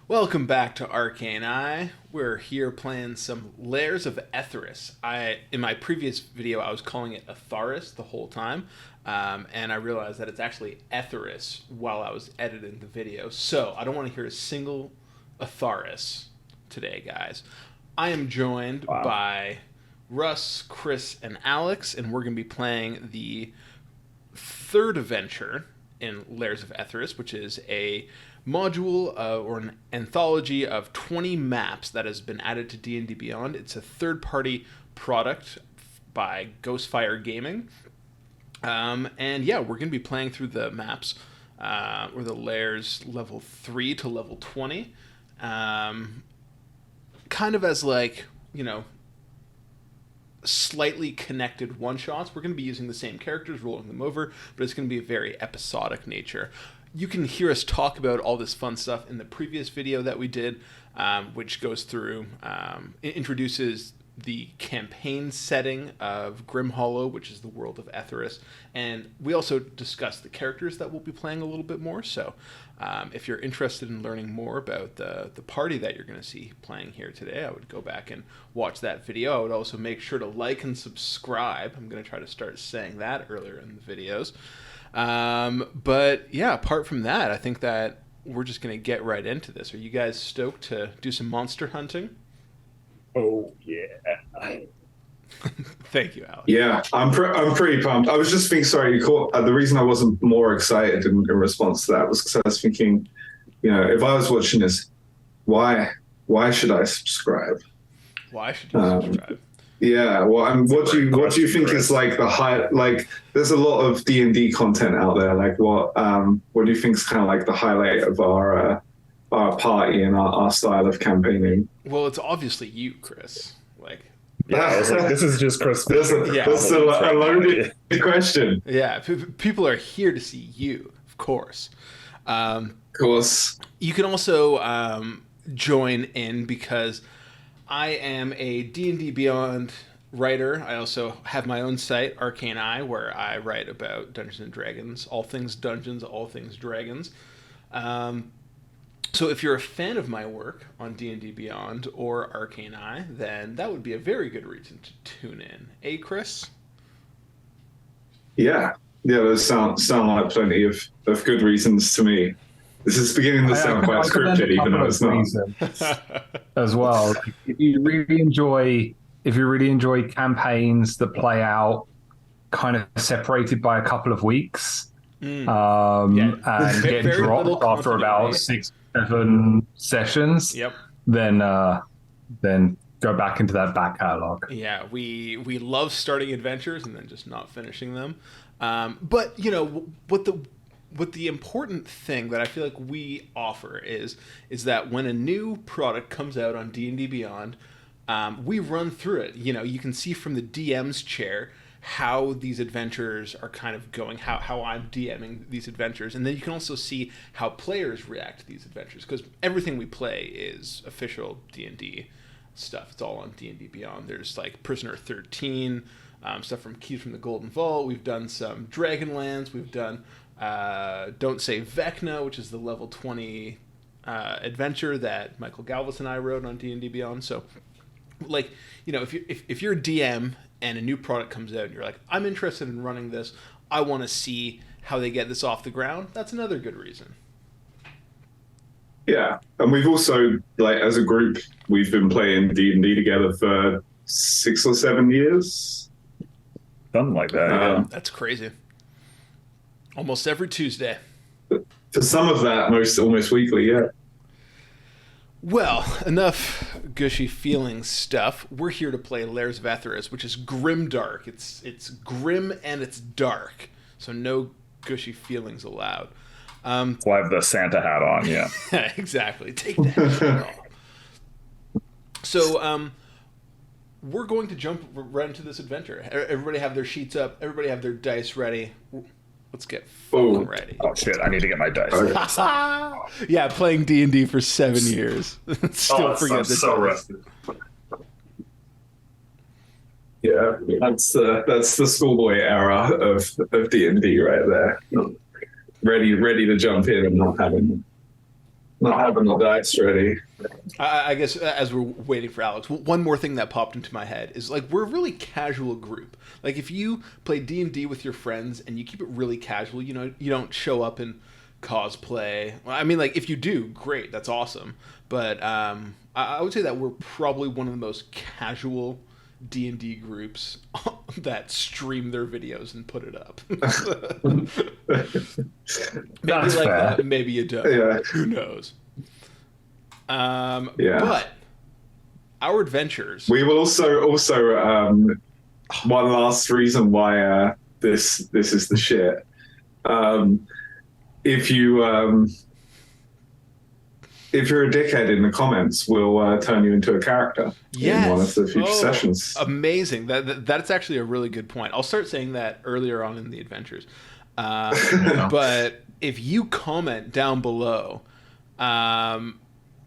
Welcome back to Arcane Eye. We're here playing some Lairs of Etharis. In my previous video, I was calling it Etharis the whole time, and I realized that it's actually Etharis while I was editing the video. So I don't want to hear a single Etharis today, guys. I am joined by Russ, Chris, and Alex, and we're going to be playing the third adventure in Lairs of Etharis, which is a module or an anthology of 20 maps that has been added to D&D Beyond. It's a third-party product by Ghostfire Gaming. And yeah, we're going to be playing through the maps, or the Lairs level 3 to level 20. Kind of as like, slightly connected one-shots. We're going to be using the same characters, rolling them over, but it's going to be a very episodic nature. You can hear us talk about all this fun stuff in the previous video that we did, which goes through, it introduces the campaign setting of Leatherhollow, which is the world of Etharis, and we also discussed the characters that we'll be playing a little bit more. So if you're interested in learning more about the party that you're going to see playing here today, I would go back and watch that video. I would also make sure to like and subscribe. I'm going to try to start saying that earlier in the videos. But yeah, apart from that, I think that we're just going to get right into this. Are you guys stoked to do some monster hunting? Oh, yeah. Thank you, Alex. Yeah, I'm pretty pumped. I was just thinking, sorry, the reason I wasn't more excited in response to that was because I was thinking, if I was watching this, why should I subscribe? Why should you subscribe? Yeah, well, what do you think is like the high? Like, there's a lot of D&D content out there. Like, what do you think is kind of like the highlight of our party and our style of campaigning? Well, it's obviously you, Chris. Yeah, I was like, this is just Chris. That's a loaded question. Yeah, people are here to see you, of course. Of course. You can also join in because I am a D&D Beyond writer. I also have my own site, Arcane Eye, where I write about Dungeons and Dragons, all things dungeons, all things dragons. So if you're a fan of my work on D&D Beyond or Arcane Eye, then that would be a very good reason to tune in. Eh, Chris? Yeah, those sound like plenty of good reasons to me. This is beginning to sound quite scripted, even though it's not. As well, if you really enjoy campaigns that play out kind of separated by a couple of weeks, and get dropped after about 6-7 sessions, then go back into that back catalog. Yeah, we love starting adventures and then just not finishing them. But what the important thing that I feel like we offer is that when a new product comes out on D&D Beyond, we run through it. You can see from the DM's chair how these adventures are kind of going, how I'm DMing these adventures, and then you can also see how players react to these adventures, because everything we play is official D&D stuff. It's all on D&D Beyond. There's like Prisoner 13, stuff from Keys from the Golden Vault. We've done some Dragonlands. We've done Don't Say Vecna, which is the level 20 adventure that Michael Galvis and I wrote on D&D Beyond. So, if you're a DM and a new product comes out and you're like, I'm interested in running this, I want to see how they get this off the ground, that's another good reason. Yeah, and we've also, as a group, we've been playing D&D together for 6 or 7 years. Something like that, That's crazy. Almost every Tuesday. For some of that, almost weekly, yeah. Well, enough gushy feelings stuff. We're here to play Lairs of Etharis, which is grimdark. It's grim and it's dark, so no gushy feelings allowed. Well, I have the Santa hat on, yeah. Exactly. Take that shit off. So, we're going to jump right into this adventure. Everybody have their sheets up. Everybody have their dice ready. Let's get fucking ready. Oh shit! I need to get my dice. Yeah, playing D&D for 7 years. Still forget the so rusty. Yeah, that's the schoolboy era of D&D right there. Ready to jump in and not having not having the dice ready. I guess as we're waiting for Alex, one more thing that popped into my head is like we're a really casual group. Like if you play D&D with your friends and you keep it really casual, you know, you don't show up in cosplay. Well, I mean, like if you do, great, that's awesome. But I would say that we're probably one of the most casual D&D groups that stream their videos and put it up. Maybe like that, maybe you don't. Yeah. Who knows? But our adventures. We will also one last reason why this is the shit. If you're a dickhead in the comments, we'll turn you into a character in one of the future sessions. Amazing. That's actually a really good point. I'll start saying that earlier on in the adventures. But if you comment down below,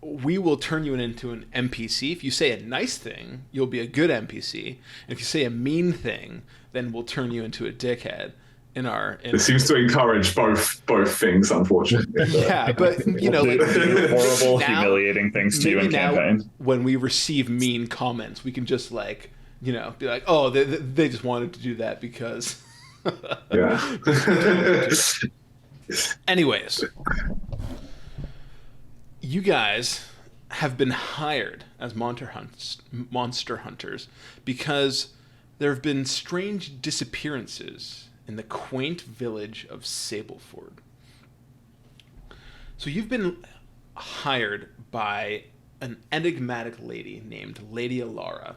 we will turn you into an NPC. If you say a nice thing, you'll be a good NPC. And if you say a mean thing, then we'll turn you into a dickhead. It seems to encourage both things, unfortunately. Yeah, but you know, like horrible, humiliating things to you in campaign. When we receive mean comments, we can just like, you know, be like, oh, they just wanted to do that because. Yeah. Anyways, you guys have been hired as monster hunters because there have been strange disappearances in the quaint village of Sableford. So you've been hired by an enigmatic lady named Lady Alara.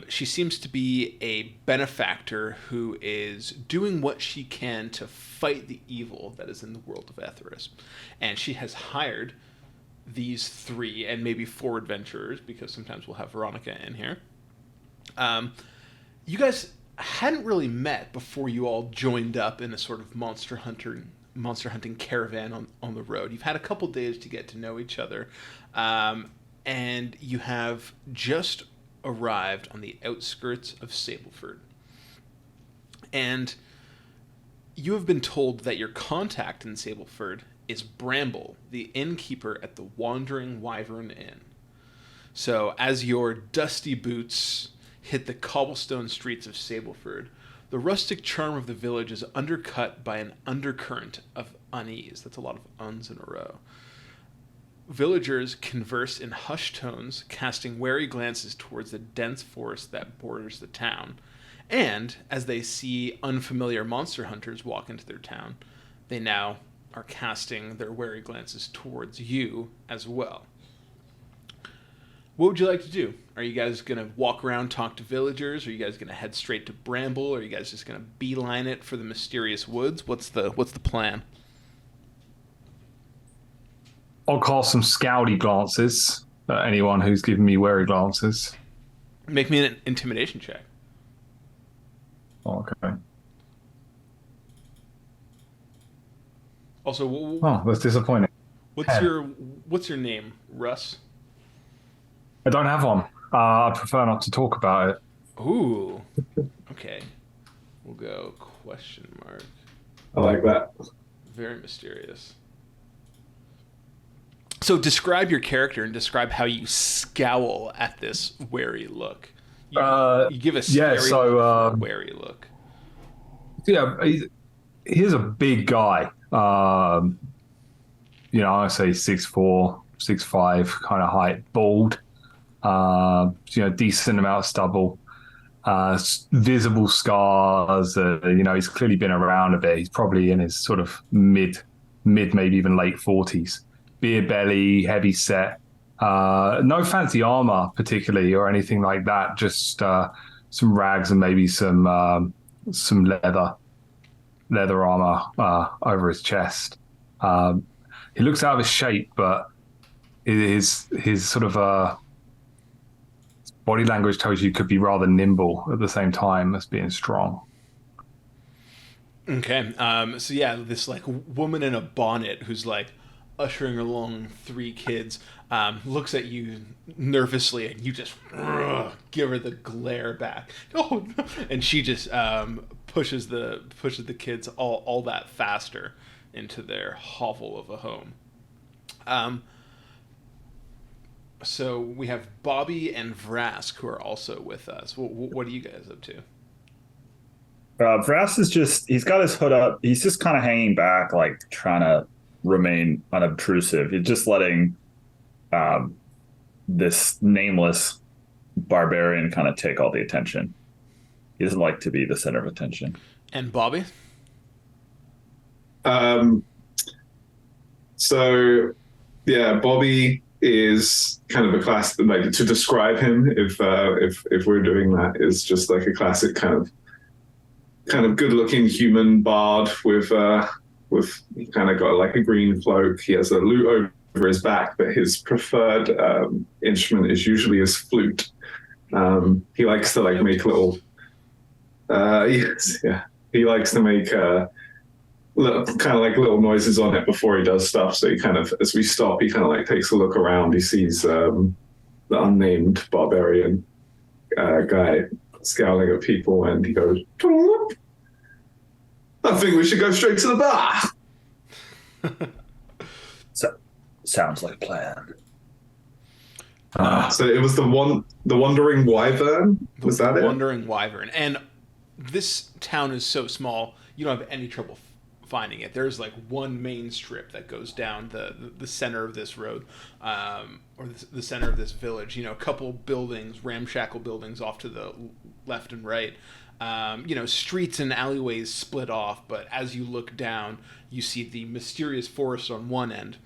She seems to be a benefactor who is doing what she can to fight the evil that is in the world of Etharis. And she has hired these 3 and maybe 4 adventurers, because sometimes we'll have Veronica in here. You guys hadn't really met before you all joined up in a sort of monster hunting caravan on the road. You've had a couple days to get to know each other, and you have just arrived on the outskirts of Sableford. And you have been told that your contact in Sableford is Bramble, the innkeeper at the Wandering Wyvern Inn. So as your dusty boots hit the cobblestone streets of Sableford, the rustic charm of the village is undercut by an undercurrent of unease. That's a lot of uns in a row. Villagers converse in hushed tones, casting wary glances towards the dense forest that borders the town. And, as they see unfamiliar monster hunters walk into their town, they now are casting their wary glances towards you as well. What would you like to do? Are you guys going to walk around, talk to villagers? Are you guys going to head straight to Bramble? Are you guys just going to beeline it for the mysterious woods? What's the plan? I'll cast some scouty glances at anyone who's giving me wary glances. Make me an intimidation check. Okay. Also, that's disappointing. What's your name, Russ? I don't have one. I prefer not to talk about it. Ooh. Okay. We'll go question mark. I like that. Very mysterious. So describe your character and describe how you scowl at this wary look. You give a scary wary look. Yeah, he's a big guy. I say 6'4", 6'5", kind of height, bald. Decent amount of stubble, visible scars. He's clearly been around a bit. He's probably in his sort of mid, maybe even late 40s. Beer belly, heavy set. No fancy armor particularly or anything like that. Just some rags and maybe some leather armor over his chest. He looks out of his shape, but his sort of body language tells you could be rather nimble at the same time as being strong. Okay. This like woman in a bonnet who's like ushering along 3 kids looks at you nervously, and you just give her the glare back. Oh, no. And she just pushes the kids all that faster into their hovel of a home. So we have Bobby and Vrask who are also with us. What are you guys up to? Vrask is he's got his hood up. He's just kind of hanging back, like trying to remain unobtrusive. He's just letting this nameless barbarian kind of take all the attention. He doesn't like to be the center of attention. And Bobby? So, yeah, Bobby is kind of a class, like, to describe him, if we're doing that, is just like a classic kind of good-looking human bard with he kind of got like a green cloak. He has a lute over his back, but his preferred instrument is usually his flute. He likes to like make little. He likes to make kind of like little noises on it before he does stuff. So he kind of, as we stop, he kind of like takes a look around. He sees the unnamed barbarian guy scowling at people, and he goes, "I think we should go straight to the bar." So, sounds like a plan. So it was the Wandering Wyvern. Was that it? Wandering Wyvern. And this town is so small, you don't have any trouble finding it. There's like one main strip that goes down the center of this road, or the center of this village. You know, a couple buildings, ramshackle buildings off to the left and right. You know, streets and alleyways split off, but as you look down, you see the mysterious forest on one end.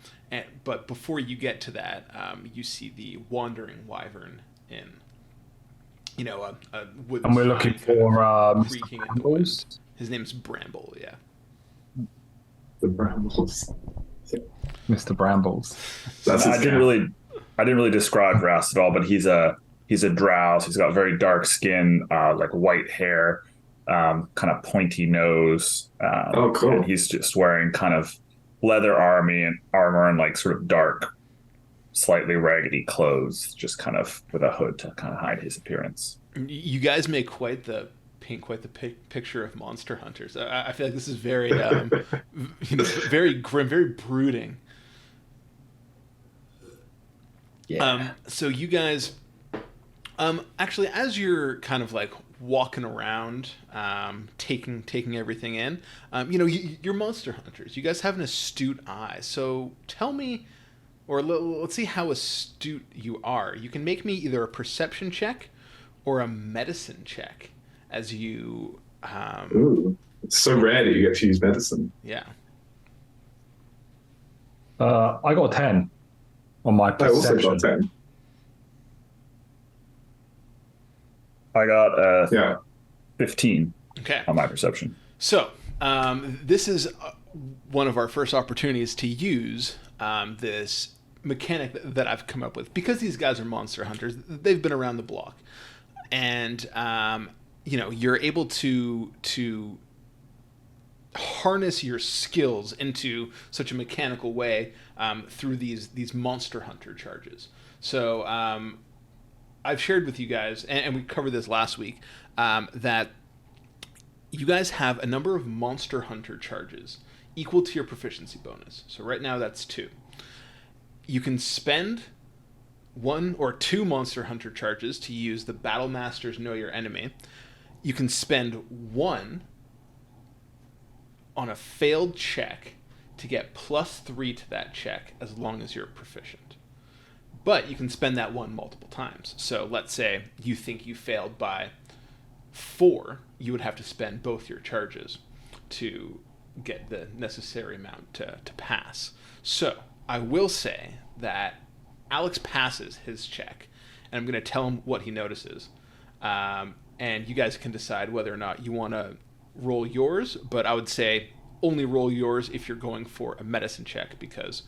But before you get to that, you see the Wandering Wyvern in, you know, a wooden. And we're looking for creaking in the wind. His name's Bramble. Yeah. The Brambles. Mr. Brambles. I didn't really describe Rast at all, but he's a drow. He's got very dark skin, like white hair, kind of pointy nose. Oh, cool. And he's just wearing kind of leather armor and like sort of dark, slightly raggedy clothes, just kind of with a hood to kind of hide his appearance. You guys make paint quite the picture of monster hunters. I feel like this is very, very grim, very brooding. Yeah. So you guys, actually, as you're kind of like walking around, taking everything in, you know, you're monster hunters. You guys have an astute eye. So tell me, or let's see how astute you are. You can make me either a perception check or a medicine check as you. Ooh, it's so rare that you get to use medicine. Yeah. I got a 10 on my perception. I also got 10. I got 15 on my perception. So this is one of our first opportunities to use this mechanic that I've come up with, because these guys are monster hunters. They've been around the block, and you know, you're able to harness your skills into such a mechanical way through these monster hunter charges. So I've shared with you guys, and we covered this last week, that you guys have a number of monster hunter charges equal to your proficiency bonus. So right now that's 2. You can spend 1 or 2 monster hunter charges to use the Battle Master's Know Your Enemy. You can spend 1 on a failed check to get +3 to that check as long as you're proficient. But you can spend that 1 multiple times. So let's say you think you failed by 4, you would have to spend both your charges to get the necessary amount to pass. So I will say that Alex passes his check, and I'm going to tell him what he notices. And you guys can decide whether or not you want to roll yours, but I would say only roll yours if you're going for a medicine check, because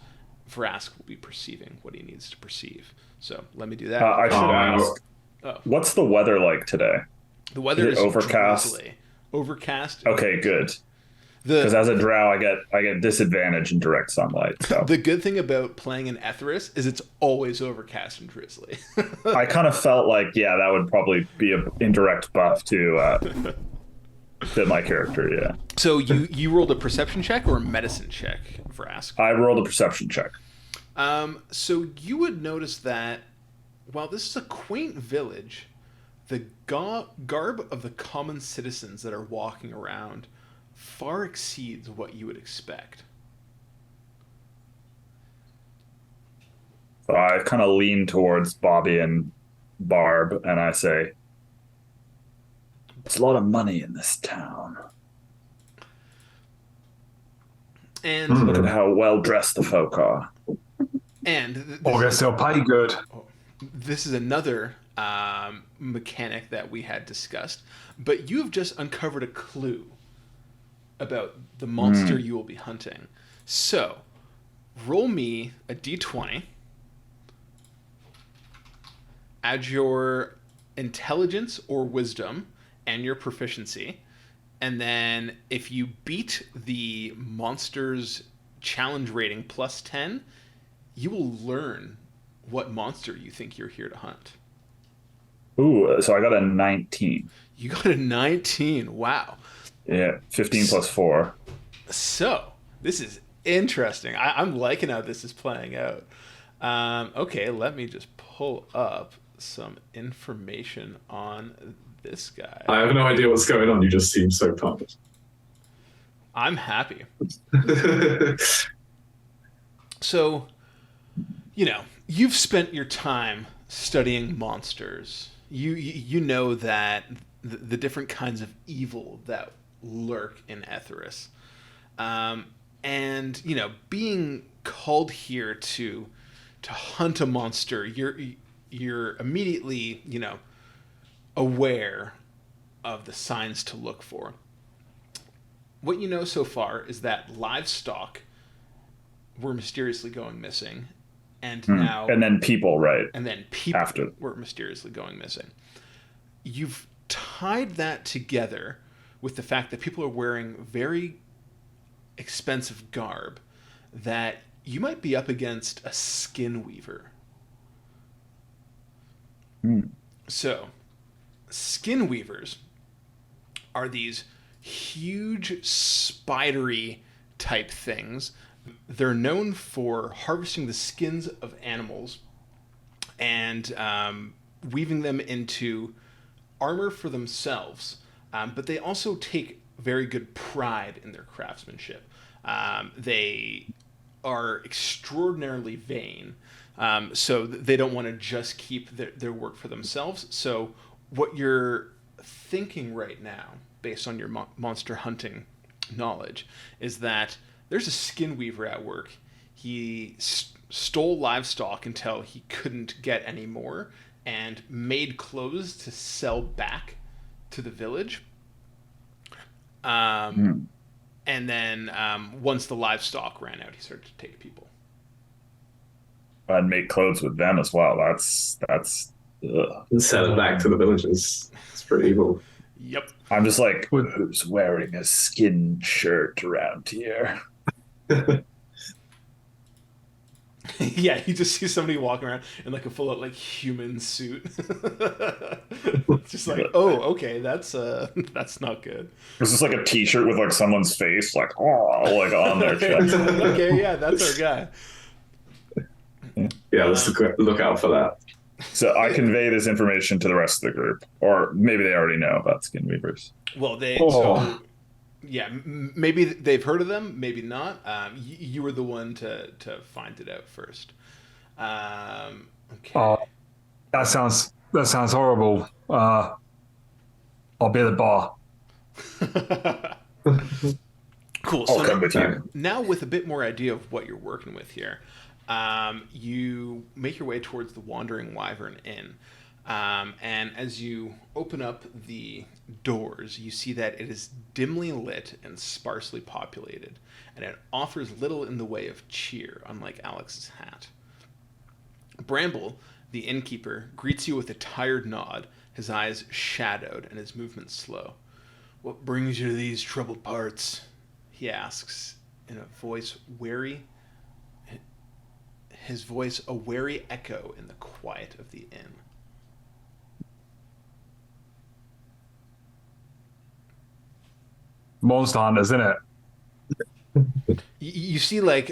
Vrask will be perceiving what he needs to perceive. So let me do that. I should ask, what's the weather like today? The weather is overcast. Drizzly. Overcast. Okay, good. Because as a drow, I get disadvantage in direct sunlight. So the good thing about playing in Etharis is it's always overcast and drizzly. I kind of felt like, that would probably be an indirect buff to fit my character. Yeah. So you rolled a perception check or a medicine check, Vrask? I rolled a perception check. So you would notice that while this is a quaint village, the garb of the common citizens that are walking around far exceeds what you would expect. So I kind of lean towards Bobby and Barb, and I say, "It's a lot of money in this town. And look at how well dressed the folk are." And I guess they'll pay good. This is another mechanic that we had discussed, but you have just uncovered a clue about the monster you will be hunting. So, roll me a d20. Add your intelligence or wisdom and your proficiency. And then if you beat the monster's challenge rating plus 10, you will learn what monster you think you're here to hunt. Ooh, so I got a 19. You got a 19. Wow. Yeah, 15 plus 4. So, this is interesting. I'm liking how this is playing out. Okay, let me just pull up some information on this guy. I have no idea what's going on. You just seem so pumped. I'm happy. So, you've spent your time studying monsters. You know that the different kinds of evil that lurk in Etharis. And, being called here to hunt a monster, you're immediately, aware of the signs to look for. What you know so far is that livestock were mysteriously going missing, and now... And then people, right? And then people were mysteriously going missing. You've tied that together with the fact that people are wearing very expensive garb, that you might be up against a Skinweaver. So, Skinweavers are these huge spidery type things. They're known for harvesting the skins of animals and weaving them into armor for themselves, but they also take very good pride in their craftsmanship. They are extraordinarily vain, so they don't want to just keep their work for themselves. So what you're thinking right now, based on your monster hunting knowledge, is that there's a Skinweaver at work. He stole livestock until he couldn't get any more and made clothes to sell back to the village. And then once the livestock ran out, he started to take people. I'd make clothes with them as well. That's And sell it back to the villagers. It's pretty evil. Yep. I'm just like, who's wearing a skin shirt around here? Yeah, you just see somebody walking around in like a full out like human suit. It's just like, oh, okay, that's not good. It's just like a T-shirt with like someone's face, like on their chest. Okay, yeah, that's our guy. Yeah, let's look out for that. So I convey this information to the rest of the group, or maybe they already know about Skinweavers. Well, so yeah, maybe they've heard of them, maybe not. You were the one to find it out first. Okay. That sounds horrible. I'll be at the bar. Cool. I'll So come with you. Now with a bit more idea of what you're working with here, you make your way towards the Wandering Wyvern Inn. And as you open up the doors, you see that it is dimly lit and sparsely populated, and it offers little in the way of cheer, unlike Alex's hat. Bramble, the innkeeper, greets you with a tired nod, his eyes shadowed and his movements slow. "What brings you to these troubled parts?" he asks, in a voice wary. His voice a wary echo in the quiet of the inn. Monster hunters, isn't it? You see, like,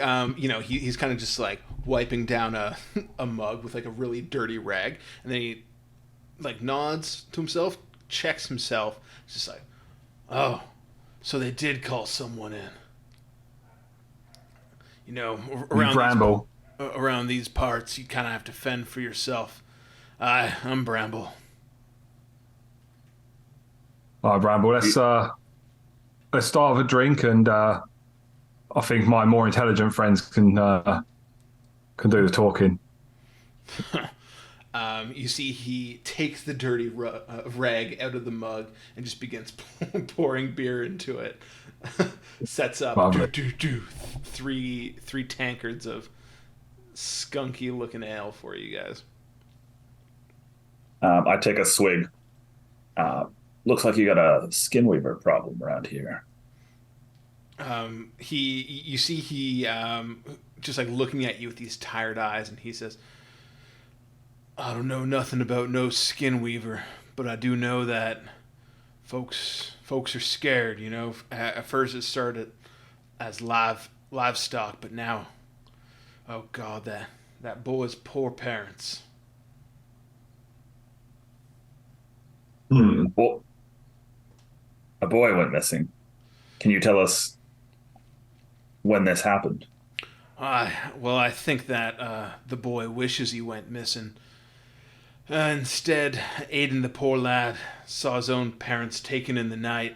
he's kind of just like wiping down a mug with like a really dirty rag, and then he like nods to himself, checks himself, just like, oh, so they did call someone in. You know, around these parts, you kind of have to fend for yourself. I'm Bramble. All right, Bramble. Let's start with a drink, and I think my more intelligent friends can do the talking. You see, he takes the dirty rag out of the mug and just begins pouring beer into it. Sets up three tankards of skunky looking ale for you guys. I take a swig. Looks like you got a Skinweaver problem around here. You see he just like looking at you with these tired eyes, and he says, I don't know nothing about no Skinweaver, but I do know that folks are scared, you know. At first it started as livestock, but now, oh God, that boy's poor parents. Well, a boy went missing. Can you tell us when this happened? Well, I think that the boy wishes he went missing. Instead, Aiden, the poor lad, saw his own parents taken in the night.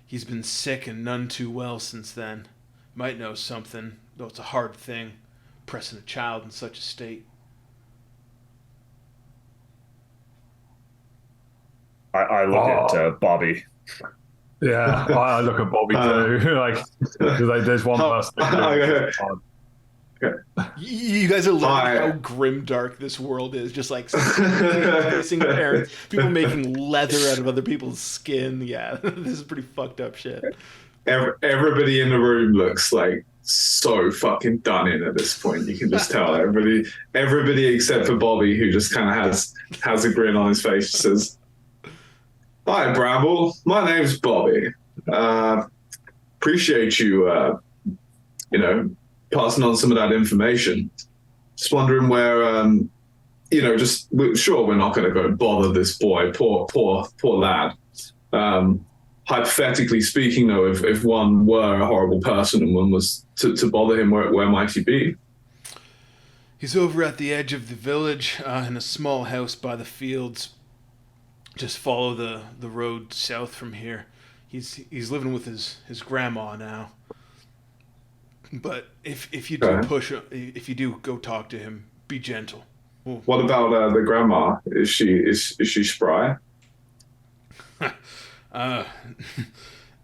He's been sick and none too well since then. Might know something, though it's a hard thing, pressing a child in such a state. I look at Bobby. Yeah, I look at Bobby too. like, there's one person. You guys are learning how grimdark this world is. Just like facing parents, people making leather out of other people's skin. Yeah, this is pretty fucked up shit. Everybody in the room looks like so fucking done in at this point. You can just tell everybody except for Bobby, who just kind of has a grin on his face, says, "Hi, Bramble. My name's Bobby. Appreciate you, passing on some of that information. Just wondering where, sure, we're not going to go bother this boy, poor lad. Hypothetically speaking, though, if one were a horrible person and one was to bother him, where might he be?" He's over at the edge of the village in a small house by the fields. Just follow the road south from here. He's living with his grandma now. But if you do if you do go talk to him, be gentle. Well, what about the grandma? Is she spry?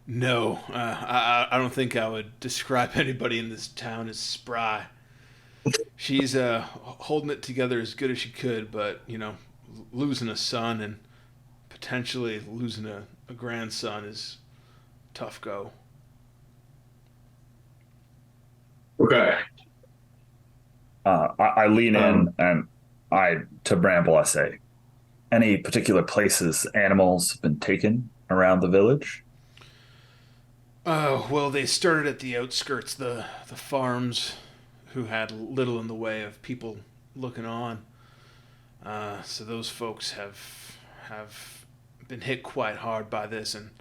No. I don't think I would describe anybody in this town as spry. She's holding it together as good as she could, but losing a son and potentially losing a grandson is tough go. Okay. I lean in and to Bramble I say, any particular places animals have been taken around the village? Well, they started at the outskirts, the farms, who had little in the way of people looking on. So those folks have been hit quite hard by this, and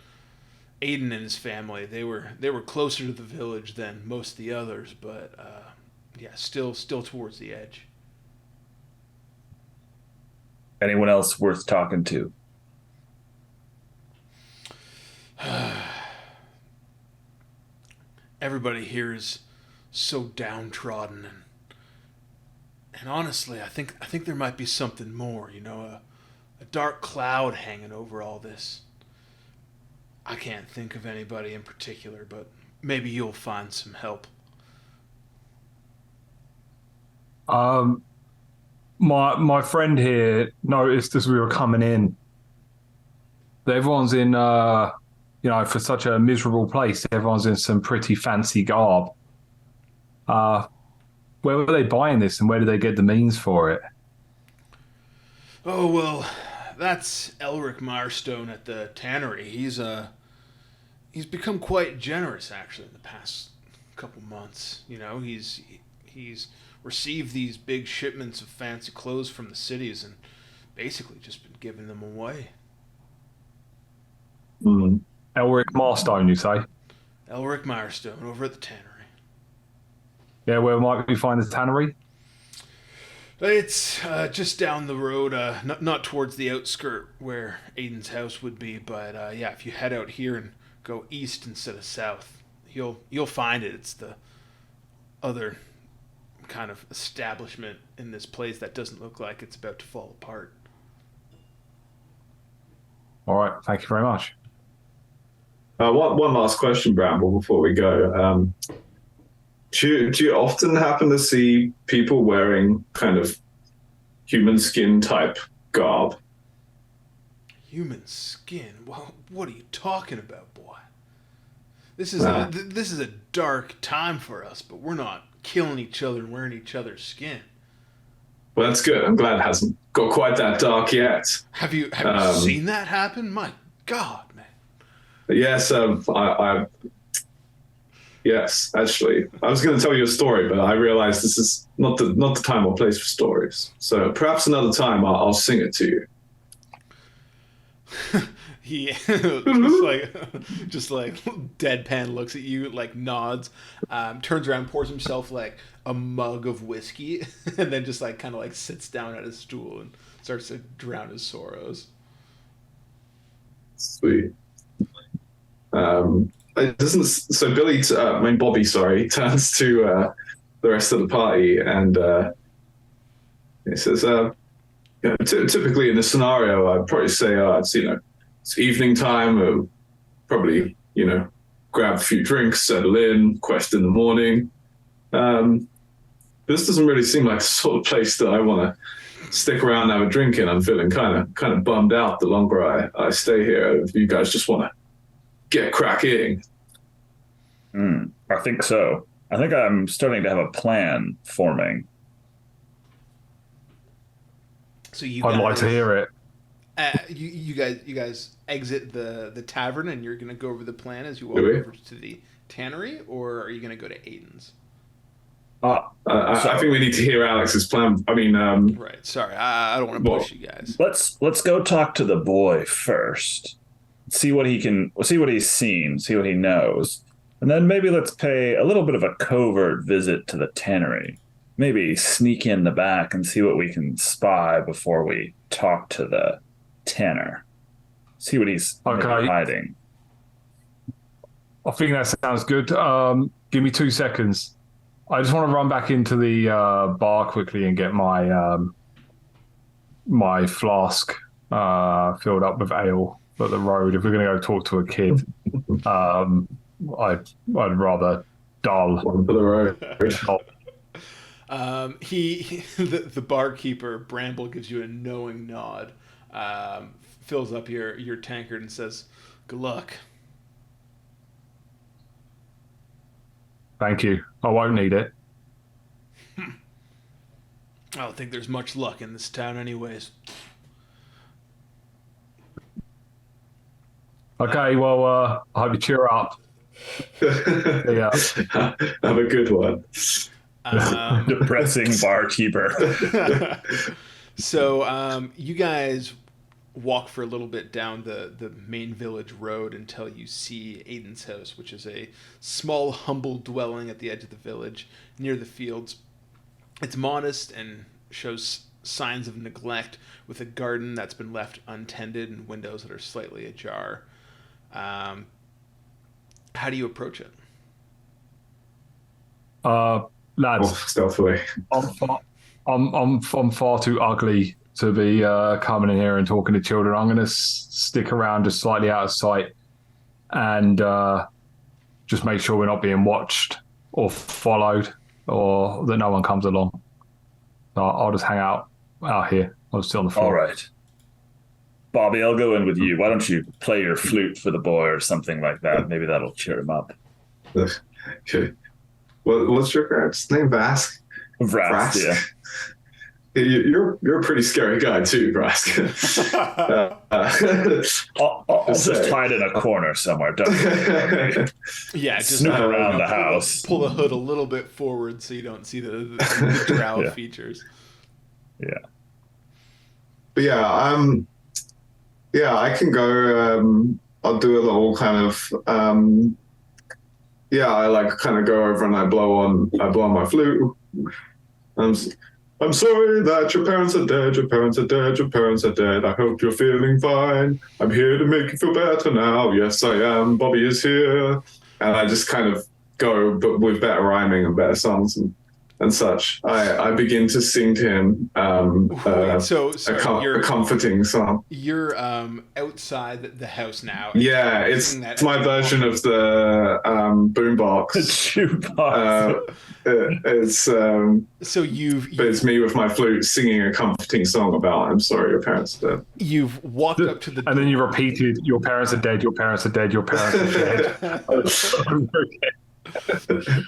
Aiden and his family, they were closer to the village than most of the others, but still towards the edge. Anyone else worth talking to? Everybody here is so downtrodden, and honestly, I think there might be something more. A dark cloud hanging over all this. I can't think of anybody in particular, but maybe you'll find some help. My friend here noticed as we were coming in that everyone's in, for such a miserable place, everyone's in some pretty fancy garb. Where were they buying this, and where did they get the means for it? Oh, well, that's Elric Mirestone at the tannery. He's become quite generous, actually, in the couple months. You know, he's received these big shipments of fancy clothes from the cities and basically just been giving them away. Elric Marstone, you say? Elric Mirestone over at the tannery. Yeah, where might we find the tannery? It's just down the road, not towards the outskirt where Aiden's house would be, but yeah, if you head out here and go east instead of south, you'll find it. It's the other kind of establishment in this place that doesn't look like it's about to fall apart. All right, thank you very much. One last question, Bramble, before we go. Do you often happen to see people wearing kind of human skin type garb? Human skin? Well, what are you talking about, boy? This is a dark time for us, but we're not killing each other and wearing each other's skin. Well, that's good. I'm glad it hasn't got quite that dark yet. Have you seen that happen? My God, man. Yes, yes, actually, I was going to tell you a story, but I realized this is not the time or place for stories. So perhaps another time I'll sing it to you. He just like deadpan looks at you, like nods, turns around, pours himself like a mug of whiskey, and then just like kind of like sits down at his stool and starts to drown his sorrows. Sweet. It doesn't. So Bobby, sorry, turns to the rest of the party and he says, typically in this scenario, I'd probably say, it's evening time, probably, grab a few drinks, settle in, quest in the morning. This doesn't really seem like the sort of place that I want to stick around and have a drink in. I'm feeling kind of bummed out the longer I stay here. If you guys just want to get cracking. I think so. I think I'm starting to have a plan forming. So I'd like to hear it. You guys exit the tavern and you're going to go over the plan as you walk over to the tannery, or are you going to go to Aiden's? I think we need to hear Alex's plan. I mean, right. Sorry, I don't want to push you guys. Let's go talk to the boy first. See what he's seen, see what he knows. And then maybe let's pay a little bit of a covert visit to the tannery. Maybe sneak in the back and see what we can spy before we talk to the tanner. See what he's hiding. I think that sounds good. Give me 2 seconds. I just want to run back into the bar quickly and get my my flask filled up with ale at the road. If we're going to go talk to a kid, I'd rather dull one for the road. The barkeeper Bramble gives you a knowing nod, fills up your tankard and says, "Good luck." Thank you. I won't need it. I don't think there's much luck in this town anyways. Okay, well, I hope you cheer up. Yeah. Have a good one. Depressing barkeeper. So you guys walk for a little bit down the main village road until you see Aiden's house, which is a small, humble dwelling at the edge of the village near the fields. It's modest and shows signs of neglect, with a garden that's been left untended and windows that are slightly ajar. How do you approach it? Lads, stealthily. I'm far too ugly to be coming in here and talking to children. I'm going to stick around just slightly out of sight and just make sure we're not being watched or followed, or that no one comes along. I'll just hang out here. I'll sit on the floor. All right. Bobby, I'll go in with you. Why don't you play your flute for the boy or something like that? Maybe that'll cheer him up. Okay. What's your character's name? Vrask? Vrask, yeah. You're a pretty scary guy too, Brask. I'll just hide in a corner somewhere. Don't yeah, just snoop around the house. Pull the hood a little bit forward so you don't see the drow features. Yeah. But yeah, I can go. I'll do a little kind of. I like kind of go over and I blow on my flute. I'm sorry that your parents are dead. Your parents are dead. Your parents are dead. I hope you're feeling fine. I'm here to make you feel better now. Yes, I am. Bobby is here, and I just kind of go, but with better rhyming and better songs and such. I begin to sing to him a comforting song. You're outside the house now. Yeah, it's my version of the boombox. The shoebox. But it's me with my flute singing a comforting song about I'm sorry your parents are dead. You've walked up to the door. And then you repeated, your parents are dead, your parents are dead, your parents are dead.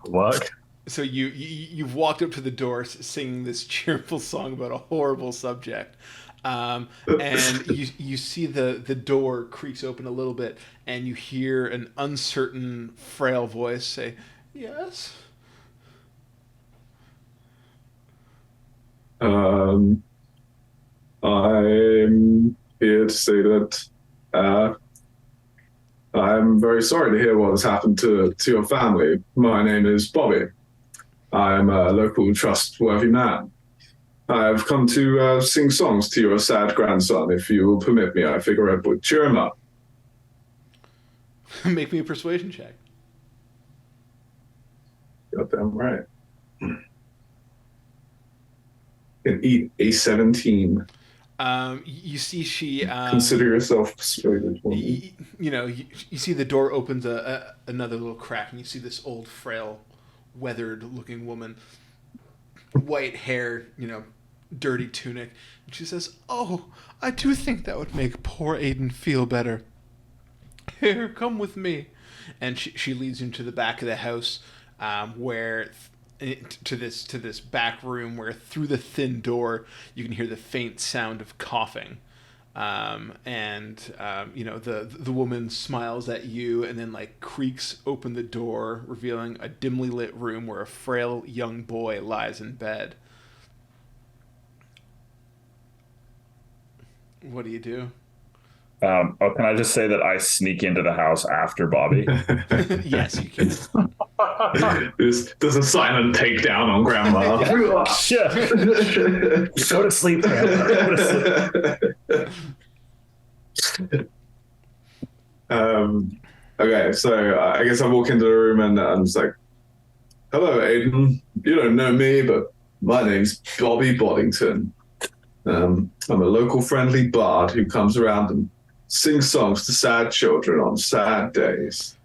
Work. So you've walked up to the door singing this cheerful song about a horrible subject, and you see the door creaks open a little bit, and you hear an uncertain, frail voice say, "Yes." I'm here to say that I'm very sorry to hear what has happened to your family. My name is Bobby. I'm a local trustworthy man. I have come to sing songs to your sad grandson. If you will permit me, I figure I would cheer him up. Make me a persuasion check. Goddamn right. Can eat a 17. You see she... Consider yourself persuaded. You see the door opens another little crack, and you see this old, frail, weathered-looking woman, white hair, dirty tunic. And she says, "Oh, I do think that would make poor Aiden feel better. Here, come with me." And she leads him to the back of the house, where... to this back room where through the thin door you can hear the faint sound of coughing, the woman smiles at you and then creaks open the door, revealing a dimly lit room where a frail young boy lies in bed. What do you do? Can I just say that I sneak into the house after Bobby? Yes, you can. There's a silent takedown on Grandma. Go to sleep, Grandma. Go to sleep. Okay, so I guess I walk into the room and I'm just like, "Hello, Aiden. You don't know me, but my name's Bobby Boddington. I'm a local friendly bard who comes around and sings songs to sad children on sad days."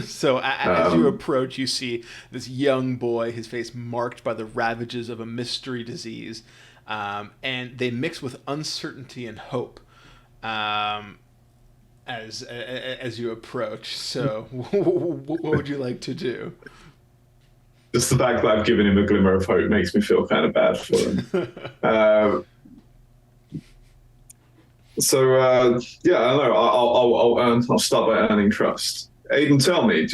So as you approach, you see this young boy, his face marked by the ravages of a mystery disease, and they mix with uncertainty and hope as you approach. So what would you like to do? Just the fact that I've given him a glimmer of hope makes me feel kind of bad for him. I don't know. I'll start by earning trust. Aiden, tell me,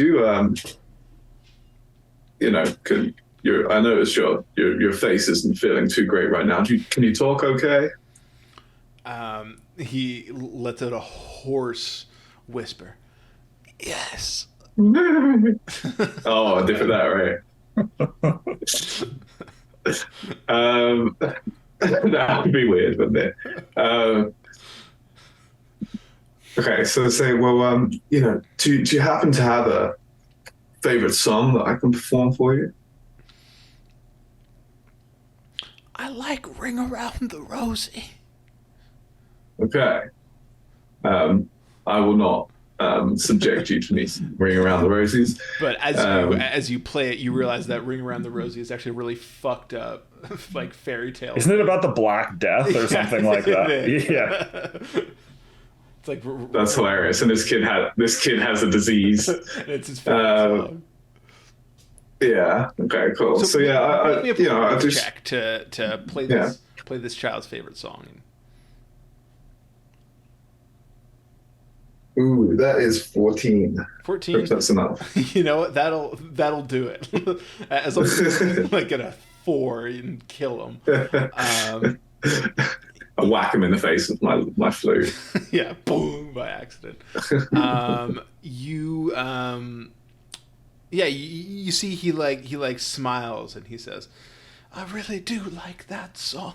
I notice your face isn't feeling too great right now. Can you talk okay? He lets out a hoarse whisper. Yes. Oh, I did for that, right? That would be weird, wouldn't it? Okay, so say, well, do you happen to have a favorite song that I can perform for you? I like "Ring Around the Rosie." Okay. I will not subject you to me "Ring Around the Rosies." But as you play it, you realize that "Ring Around the Rosie" is actually really fucked up, fairy tale. Isn't it about the Black Death or something like that? Yeah. That's hilarious. And this kid has a disease. It's his favorite song. Yeah. Okay. Cool. So yeah, make me a performance check to play this child's favorite song. Ooh, that is 14. 14. That's enough. You know what? That'll do it. As long as you like get a 4 and kill him. I whack him in the face with my flute. Yeah, boom, by accident. You see he smiles and he says, "I really do like that song."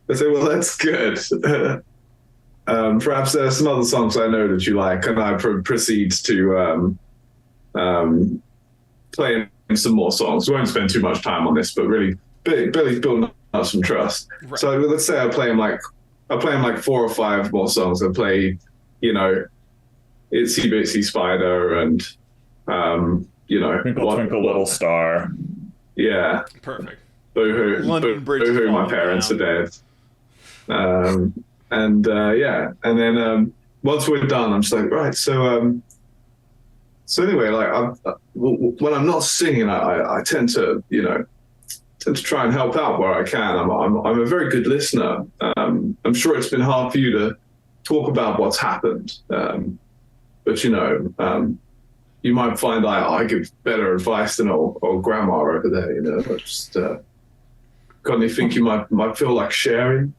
I say, well, that's good. Perhaps there are some other songs I know that you like, and I proceed to play some more songs. We won't spend too much time on this, but really, Billy's building up some trust. Right. So let's say I play him like 4 or 5 more songs. I play, Itsy Bitsy Spider and, Twinkle Twinkle Little Star. Yeah. Perfect. Boo-hoo, London Bridge boo-hoo, my parents are dead. And then once we're done, I'm just like, right, so anyway, like when I'm not singing, I tend to try and help out where I can. I'm a very good listener. I'm sure it's been hard for you to talk about what's happened, but you might find I give better advice than old grandma over there. I just got anything you might feel like sharing?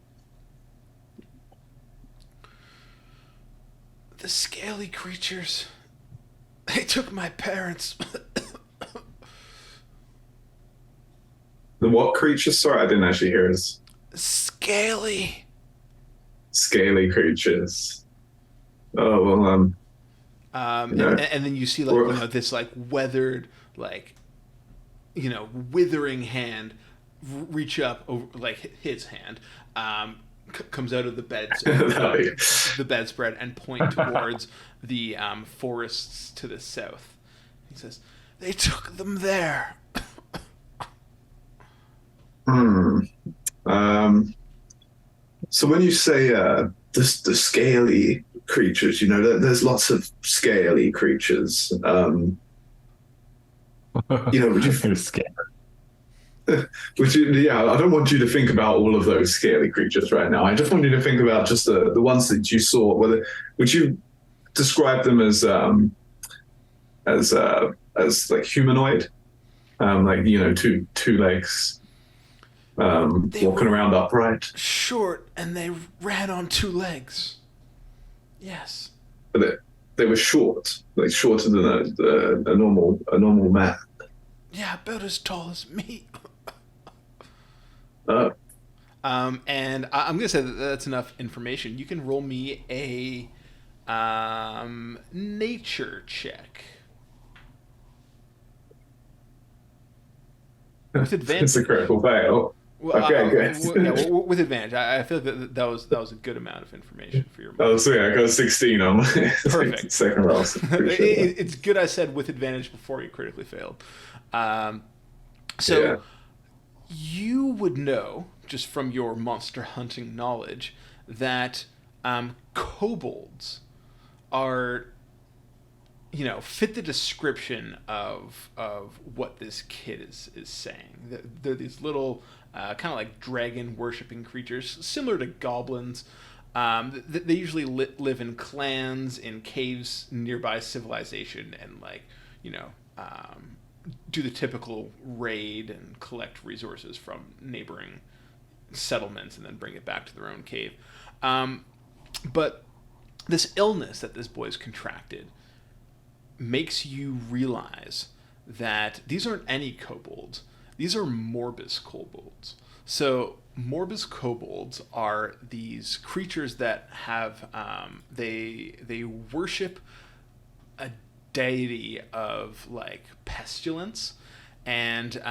The scaly creatures. They took my parents. The what creatures? Sorry, I didn't actually hear this. Scaly creatures. Oh, well, and then you see this weathered, withering hand reach up over his hand, comes out of the bedspread and point towards the forests to the south. He says, "They took them there." So when you say the scaly creatures, there's lots of scaly creatures. Would you scared? I don't want you to think about all of those scaly creatures right now. I just want you to think about just the ones that you saw. Would you describe them as like humanoid, two legs, walking around upright? Short, and they ran on 2 legs. Yes. But they were short, like shorter than a normal man. Yeah, about as tall as me. Oh. And I'm going to say that that's enough information. You can roll me a nature check. With advantage. It's a critical fail. Okay, good. With advantage. I feel like that was a good amount of information for your. Oh, so yeah, I got 16 on my perfect second roll. It's good I said with advantage before you critically failed. You would know, just from your monster hunting knowledge, that kobolds are, fit the description of what this kid is saying. They're these little kind of like dragon worshipping creatures, similar to goblins. They usually live in clans in caves nearby civilization, and do the typical raid and collect resources from neighboring settlements and then bring it back to their own cave. But this illness that this boy's contracted makes you realize that these aren't any kobolds. These are morbus kobolds. So morbus kobolds are these creatures that have they worship a deity of pestilence, and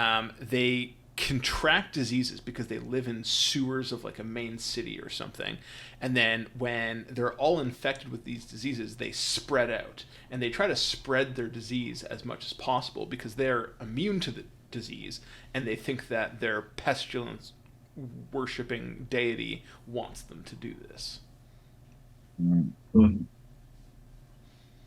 they contract diseases because they live in sewers of a main city or something, and then when they're all infected with these diseases, they spread out, and they try to spread their disease as much as possible because they're immune to the disease, and they think that their pestilence worshipping deity wants them to do this. Mm-hmm.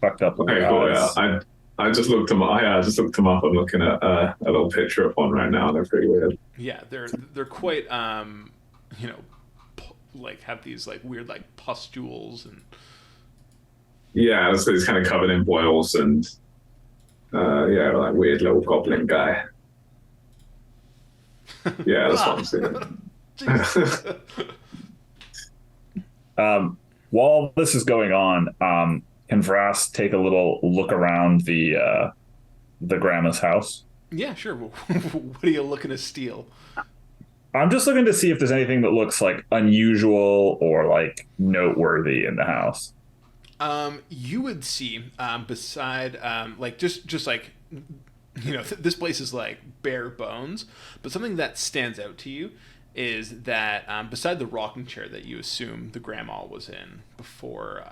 fucked up. Okay, cool. Yeah, I just looked them up. I just looked them up. I'm looking at a little picture of one right now. They're pretty weird. Yeah, they're quite like have these like weird like pustules and. Yeah, so he's kind of covered in boils and like weird little goblin guy. Yeah, that's what I'm saying. While this is going on, can Vras take a little look around the grandma's house? Yeah, sure. What are you looking to steal? I'm just looking to see if there's anything that looks like unusual or like noteworthy in the house. You would see beside like just like this place is like bare bones, but something that stands out to you is that beside the rocking chair that you assume the grandma was in before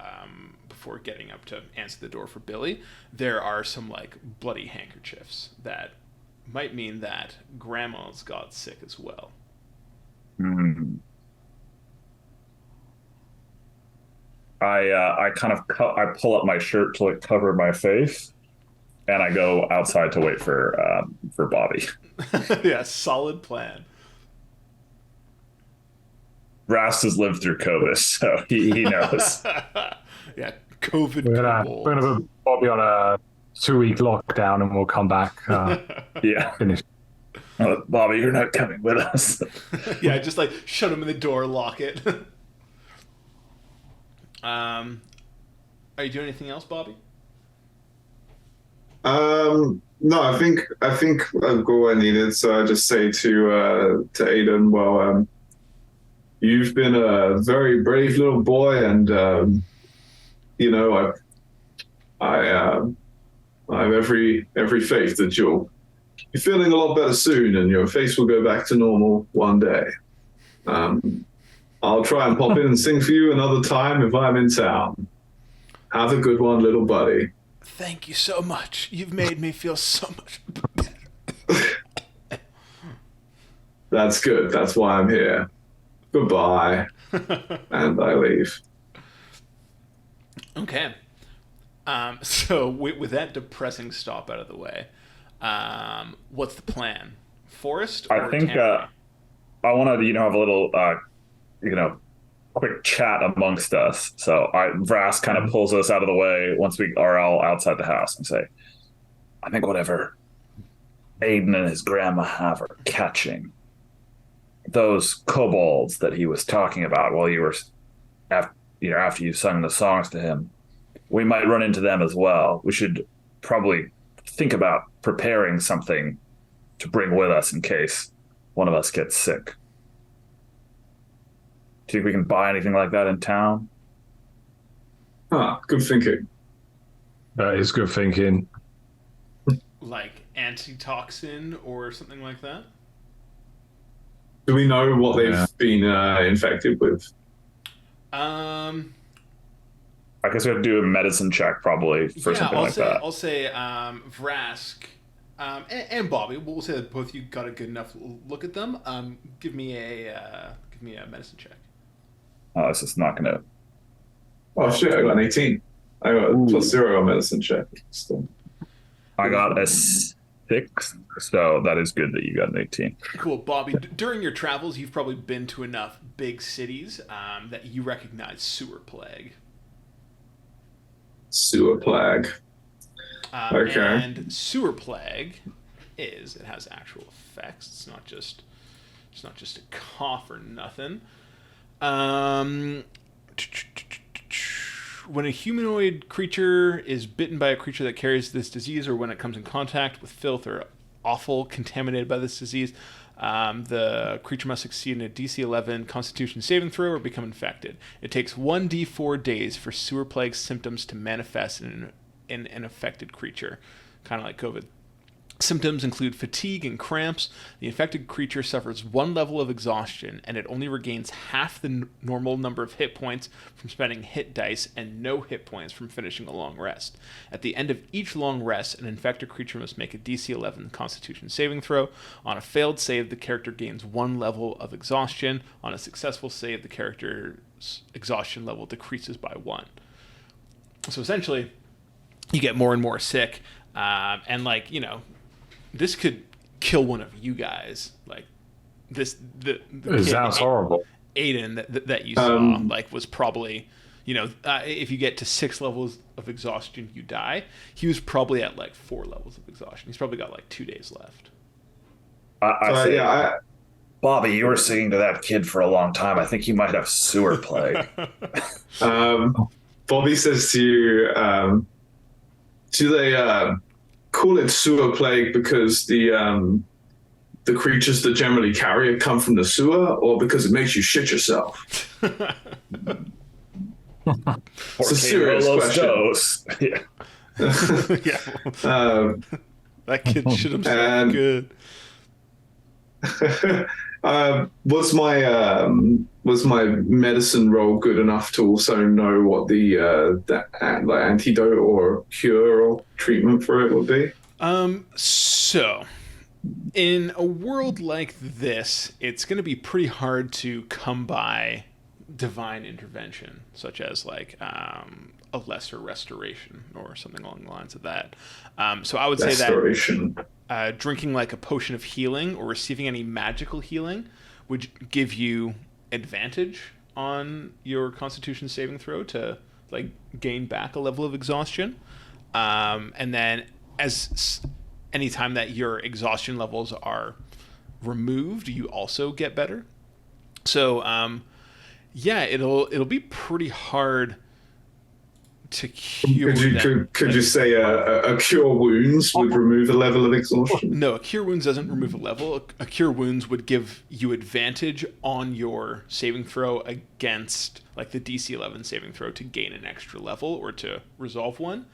getting up to answer the door for Billy, there are some like bloody handkerchiefs that might mean that grandma's got sick as well. I kind of I pull up my shirt to like cover my face, and I go outside to wait for Bobby. Yeah, solid plan. Rast has lived through COVID, so he knows. Yeah, COVID. We're gonna put Bobby on a 2-week lockdown, and we'll come back. Yeah, finish. Bobby, you're not coming with us. Yeah, just like shut him in the door, lock it. Are you doing anything else, Bobby? No, I think I've got what I needed. So I just say to Aiden, well, you've been a very brave little boy, and I have every faith that you'll be feeling a lot better soon, and your face will go back to normal one day. I'll try and pop in and sing for you another time if I'm in town. Have a good one, little buddy. Thank you so much. You've made me feel so much better. That's good. That's why I'm here. Goodbye. And I leave. Okay. So with that depressing stop out of the way, what's the plan? Forest or I think Tampa? I want to have a little quick chat amongst us. So Vras kind of pulls us out of the way once we are all outside the house and say, I think whatever Aiden and his grandma have are catching those kobolds that he was talking about while you were after you sung the songs to him. We might run into them as well. We should probably think about preparing something to bring with us in case one of us gets sick. Do you think we can buy anything like that in town? Good thinking. That is good thinking. Like antitoxin or something like that? Do we know what they've been infected with? I guess we have to do a medicine check probably for something like that. I'll say Vrask and Bobby. We'll say that both of you got a good enough look at them. Give me a medicine check. Oh, this is not going to... Oh, shit, I got an 18. I got +0 on medicine check. Still. I got a 6, so that is good that you got an 18. Cool, Bobby. During your travels, you've probably been to enough big cities that you recognize sewer plague. Sewer plague. Okay. And sewer plague it has actual effects. It's not just a cough or nothing. When a humanoid creature is bitten by a creature that carries this disease, or when it comes in contact with filth or offal contaminated by this disease, the creature must succeed in a DC 11 Constitution saving throw or become infected. It takes 1d4 days for sewer plague symptoms to manifest in an affected creature, kind of like COVID. Symptoms include fatigue and cramps. The infected creature suffers 1 level of exhaustion, and it only regains half the normal number of hit points from spending hit dice and no hit points from finishing a long rest. At the end of each long rest, an infected creature must make a DC 11 Constitution saving throw. On a failed save, the character gains 1 level of exhaustion. On a successful save, the character's exhaustion level decreases by 1. So essentially, you get more and more sick, and like this could kill one of you guys. Like the it sounds horrible. Aiden that you saw like was probably if you get to 6 levels of exhaustion you die. He was probably at like 4 levels of exhaustion. He's probably got like 2 days left. Bobby, you were singing to that kid for a long time. I think he might have sewer plague. Bobby says to you, do they call it sewer plague because the creatures that generally carry it come from the sewer, or because it makes you shit yourself? It's a serious question. That kid shit himself good. Was my medicine roll good enough to also know what the antidote or cure or treatment for it would be? So in a world like this, it's going to be pretty hard to come by divine intervention, such as like a lesser restoration or something along the lines of that. So I would say that drinking like a potion of healing or receiving any magical healing would give you advantage on your Constitution saving throw to like gain back a level of exhaustion. And then as anytime that your exhaustion levels are removed, you also get better. So it'll be pretty hard to cure. Could you say a cure wounds would remove a level of exhaustion? No, a cure wounds doesn't remove a level. A cure wounds would give you advantage on your saving throw against like the DC 11 saving throw to gain an extra level or to resolve one.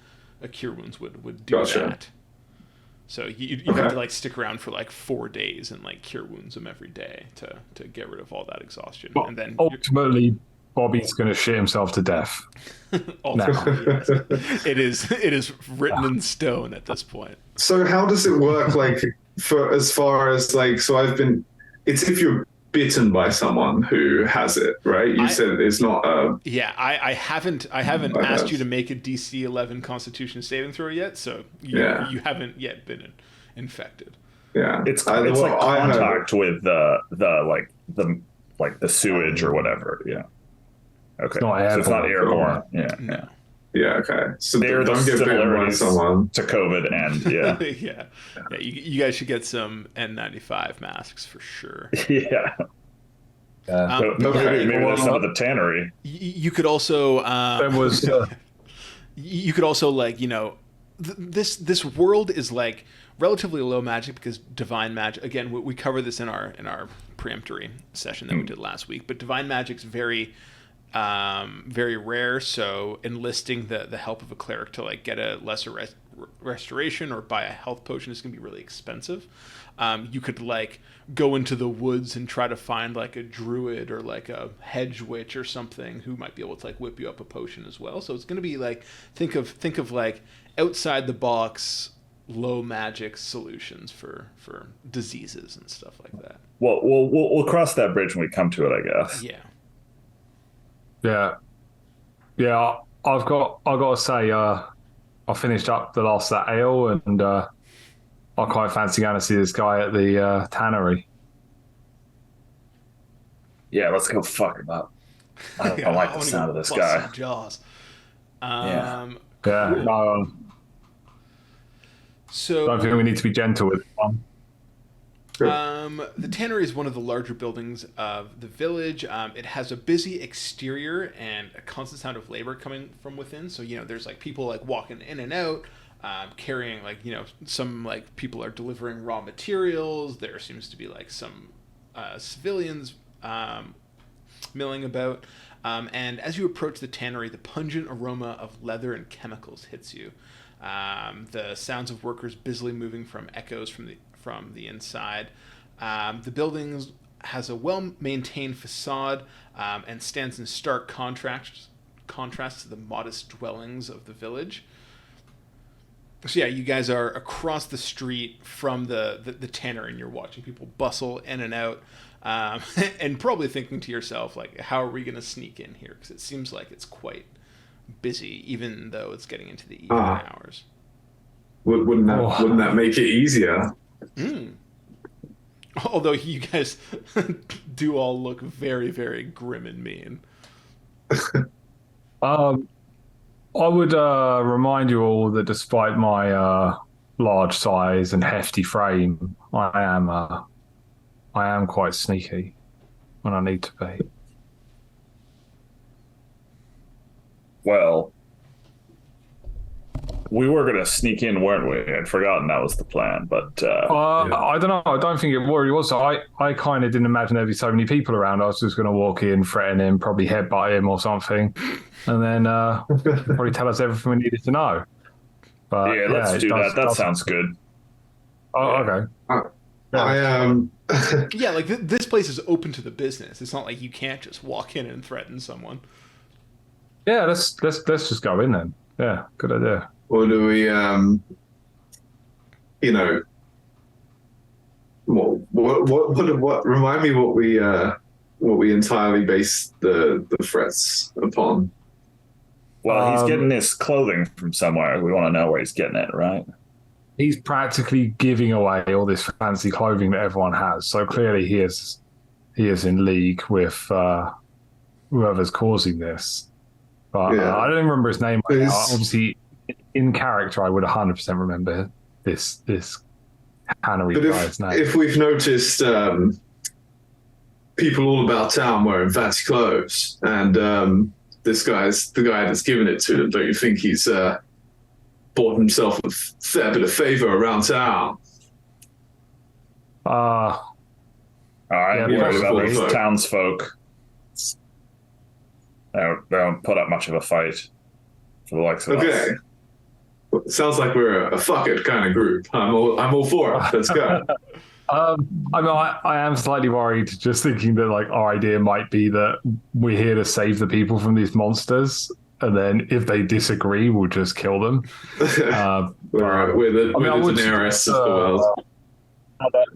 A cure wounds would do that. So you have to like stick around for like 4 days and like cure wounds them every day to get rid of all that exhaustion. But and then ultimately, Bobby's going to shit himself to death. Yes. It is written in stone at this point. So how does it work? Like for as far as like, so it's if you're bitten by someone who has it, right? You said it's not a... Yeah, I haven't asked you to make a DC 11 Constitution saving throw yet, so you haven't yet been infected. Yeah, it's like contact with the sewage or whatever. Yeah. Okay. So it's not airborne. Yeah. No. Yeah. Okay. So they're don't get bitten by someone to COVID, and yeah. You guys should get some N95 masks for sure. Yeah. Maybe that's some of the tannery. You could also. You could also like this world is like relatively low magic because divine magic. Again, we cover this in our preemptory session that we did last week. But divine magic's very rare. So enlisting the help of a cleric to like get a lesser restoration or buy a health potion is gonna be really expensive. You could like go into the woods and try to find like a druid or like a hedge witch or something who might be able to like whip you up a potion as well. So it's gonna be like think of like outside the box low magic solutions for diseases and stuff like that. Well, we'll cross that bridge when we come to it, I guess. Yeah. I've got to say, I finished up the last of that ale, and I quite fancy going to see this guy at the tannery. Yeah, let's go fuck him up. I like the sound of this guy. Jaws. So I think we need to be gentle with him. The tannery is one of the larger buildings of the village. It has a busy exterior and a constant sound of labor coming from within. So, there's like people like walking in and out, carrying like, some like people are delivering raw materials. There seems to be like some civilians milling about. And as you approach the tannery, the pungent aroma of leather and chemicals hits you. The sounds of workers busily moving from echoes from the inside. The building has a well-maintained facade and stands in stark contrast to the modest dwellings of the village. So yeah, you guys are across the street from the tannery, and you're watching people bustle in and out, and probably thinking to yourself, like, how are we going to sneak in here? Because it seems like it's quite busy, even though it's getting into the evening hours. Wouldn't that make it easier? Although you guys do all look very, very grim and mean. I would remind you all that despite my large size and hefty frame, I am quite sneaky when I need to be. Well, we were going to sneak in, weren't we? I'd forgotten that was the plan, but... I don't know. I don't think it really was. I kind of didn't imagine there'd be so many people around. I was just going to walk in, threaten him, probably headbutt him or something, and then probably tell us everything we needed to know. But, yeah, let's do that. That sounds good. Oh, okay. Yeah, like this place is open to the business. It's not like you can't just walk in and threaten someone. Yeah, let's just go in then. Yeah, good idea. Or do we, what? Remind me what we entirely base the threats upon. Well, he's getting his clothing from somewhere. We want to know where he's getting it, right? He's practically giving away all this fancy clothing that everyone has. So clearly he is in league with whoever's causing this. But I don't remember his name right now. Obviously, in character, I would 100% remember this Hannery guy's name. If we've noticed people all about town wearing fancy clothes, and this guy's the guy that's given it to them, don't you think he's bought himself a fair bit of favor around town? I'm worried about these townsfolk. They don't put up much of a fight for the likes of us. Well, sounds like we're a fuck it kind of group. I'm all for it. Let's go. I am slightly worried, just thinking that like our idea might be that we're here to save the people from these monsters, and then if they disagree, we'll just kill them. We're the Daenerys of the world.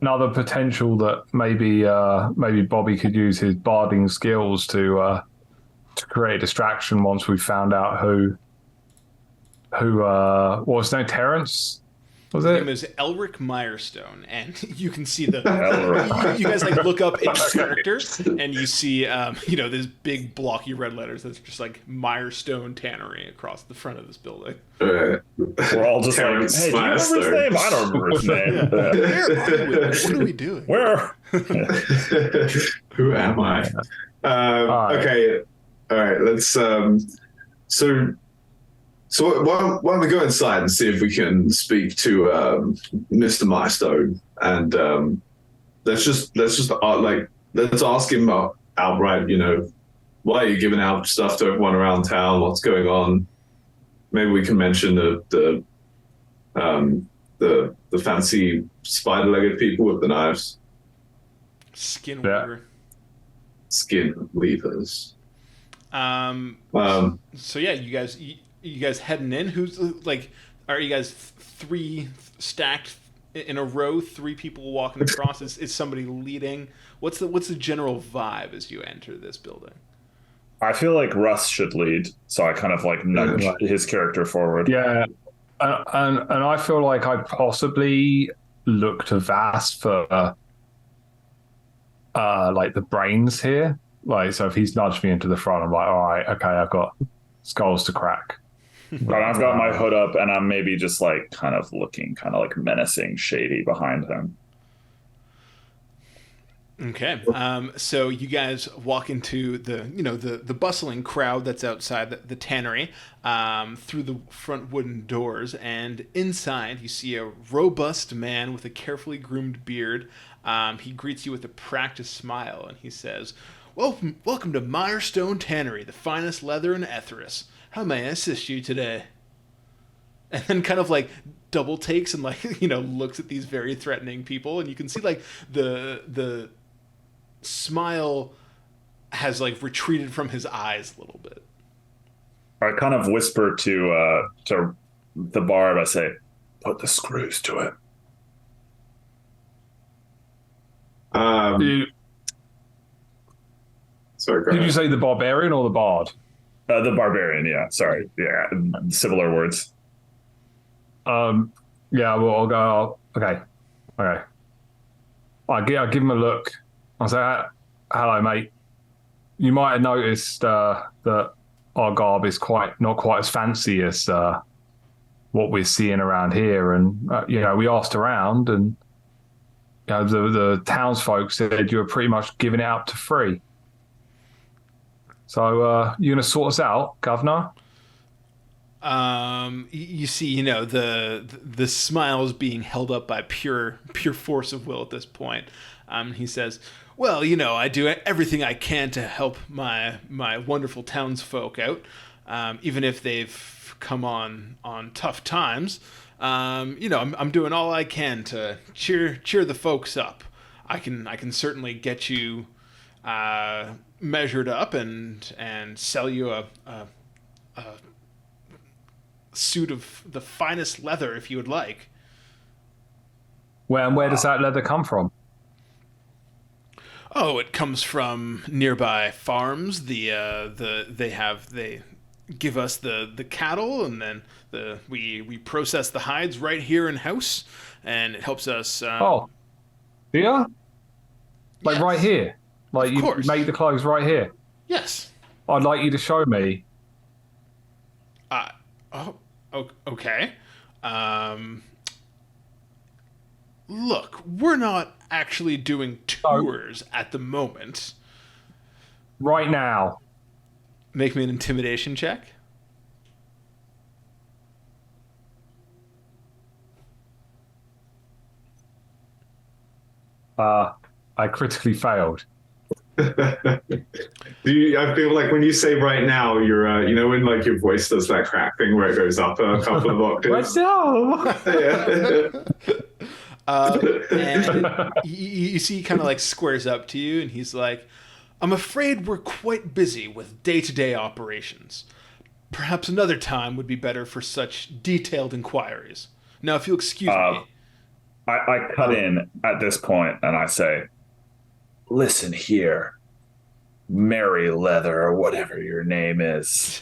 Another potential that maybe Bobby could use his barding skills to create a distraction once we found out who what was his name? Terrence? Was it? His name is Elric Mirestone, and you can see you guys like look up in character, and you see this big blocky red letters that's just like Mirestone Tannery across the front of this building. We're all just Terrence, like, hey, do you remember his name? I don't remember his name. What are we doing? Where? Who am I? Okay. All right. Let's. So why don't we go inside and see if we can speak to Mr. Milestone, and let's ask him outright. Why are you giving out stuff to everyone around town? What's going on? Maybe we can mention the fancy spider-legged people with the knives. Skinweaver. Skinweavers. So yeah, you guys heading in? Who's like? Are you guys three stacked in a row? Three people walking across? Is somebody leading? What's the general vibe as you enter this building? I feel like Russ should lead, so I kind of like nudge his character forward. Yeah, and I feel like I possibly look to Vass for like the brains here. Like, so if he's nudged me into the front, I'm like, all right, okay, I've got skulls to crack. But I've got my hood up, and I'm maybe just like kind of looking kind of like menacing, shady behind him. Okay. So you guys walk into the bustling crowd that's outside the tannery, through the front wooden doors, and inside you see a robust man with a carefully groomed beard. He greets you with a practiced smile, and he says, Welcome to Mirestone Tannery, the finest leather in Etharis. How may I assist you today? And then kind of like double takes and like, looks at these very threatening people, and you can see like the smile has like retreated from his eyes a little bit. I kind of whisper to the barb. I say, "Put the screws to it." Did you say the barbarian or the bard? The barbarian, yeah. Sorry. Yeah, similar words. Yeah, well, I'll go. Okay. I'll give him a look. I'll say, hello, mate. You might have noticed that our garb is not quite as fancy as what we're seeing around here. And, we asked around, and the townsfolk said you were pretty much giving it up to free. So you going to sort us out, Governor? You see, the smile is being held up by pure force of will at this point. He says, well, I do everything I can to help my wonderful townsfolk out, even if they've come on tough times. I'm doing all I can to cheer the folks up. I can certainly get you measured up and sell you a suit of the finest leather if you would like. Where does that leather come from? Oh, it comes from nearby farms. They give us the cattle, and then we process the hides right here in house, and it helps us. Yeah, yes. Right here, of you course. Make the clothes right here. Yes. I'd like you to show me. Okay. Look, we're not actually doing tours at the moment. Right now. Make me an intimidation check. I critically failed. I feel like when you say right now, you're, when like your voice does that crack thing where it goes up a couple of octaves. And you see he kind of like squares up to you, and he's like, I'm afraid we're quite busy with day-to-day operations. Perhaps another time would be better for such detailed inquiries. Now, if you'll excuse me. I cut in at this point and I say, listen here, Mary Leather, or whatever your name is.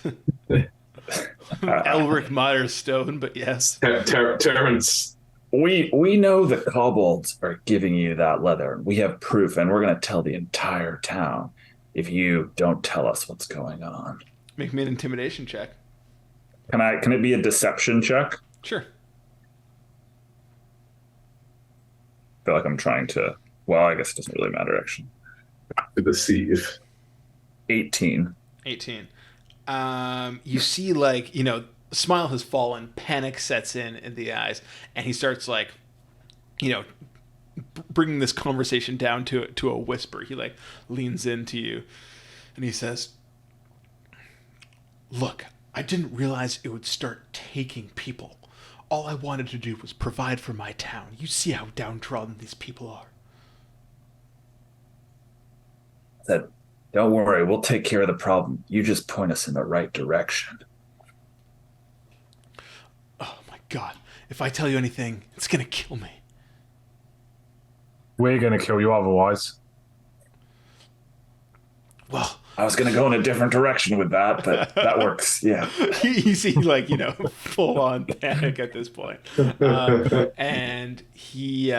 Elric Mirestone, but yes. Terrence. We know the kobolds are giving you that leather. We have proof, and we're going to tell the entire town if you don't tell us what's going on. Make me an intimidation check. Can it be a deception check? Sure. I feel like I'm trying to. Well, I guess it doesn't really matter, actually. To deceive. 18. You see, smile has fallen, panic sets in the eyes, and he starts bringing this conversation down to a whisper. He leans into you, and he says, look, I didn't realize it would start taking people. All I wanted to do was provide for my town. You see how downtrodden these people are. Said, don't worry, we'll take care of the problem. You just point us in the right direction. Oh my God. If I tell you anything, it's going to kill me. We're going to kill you otherwise. Well, I was going to go in a different direction with that, but that works. Yeah. You see, full on panic at this point. And he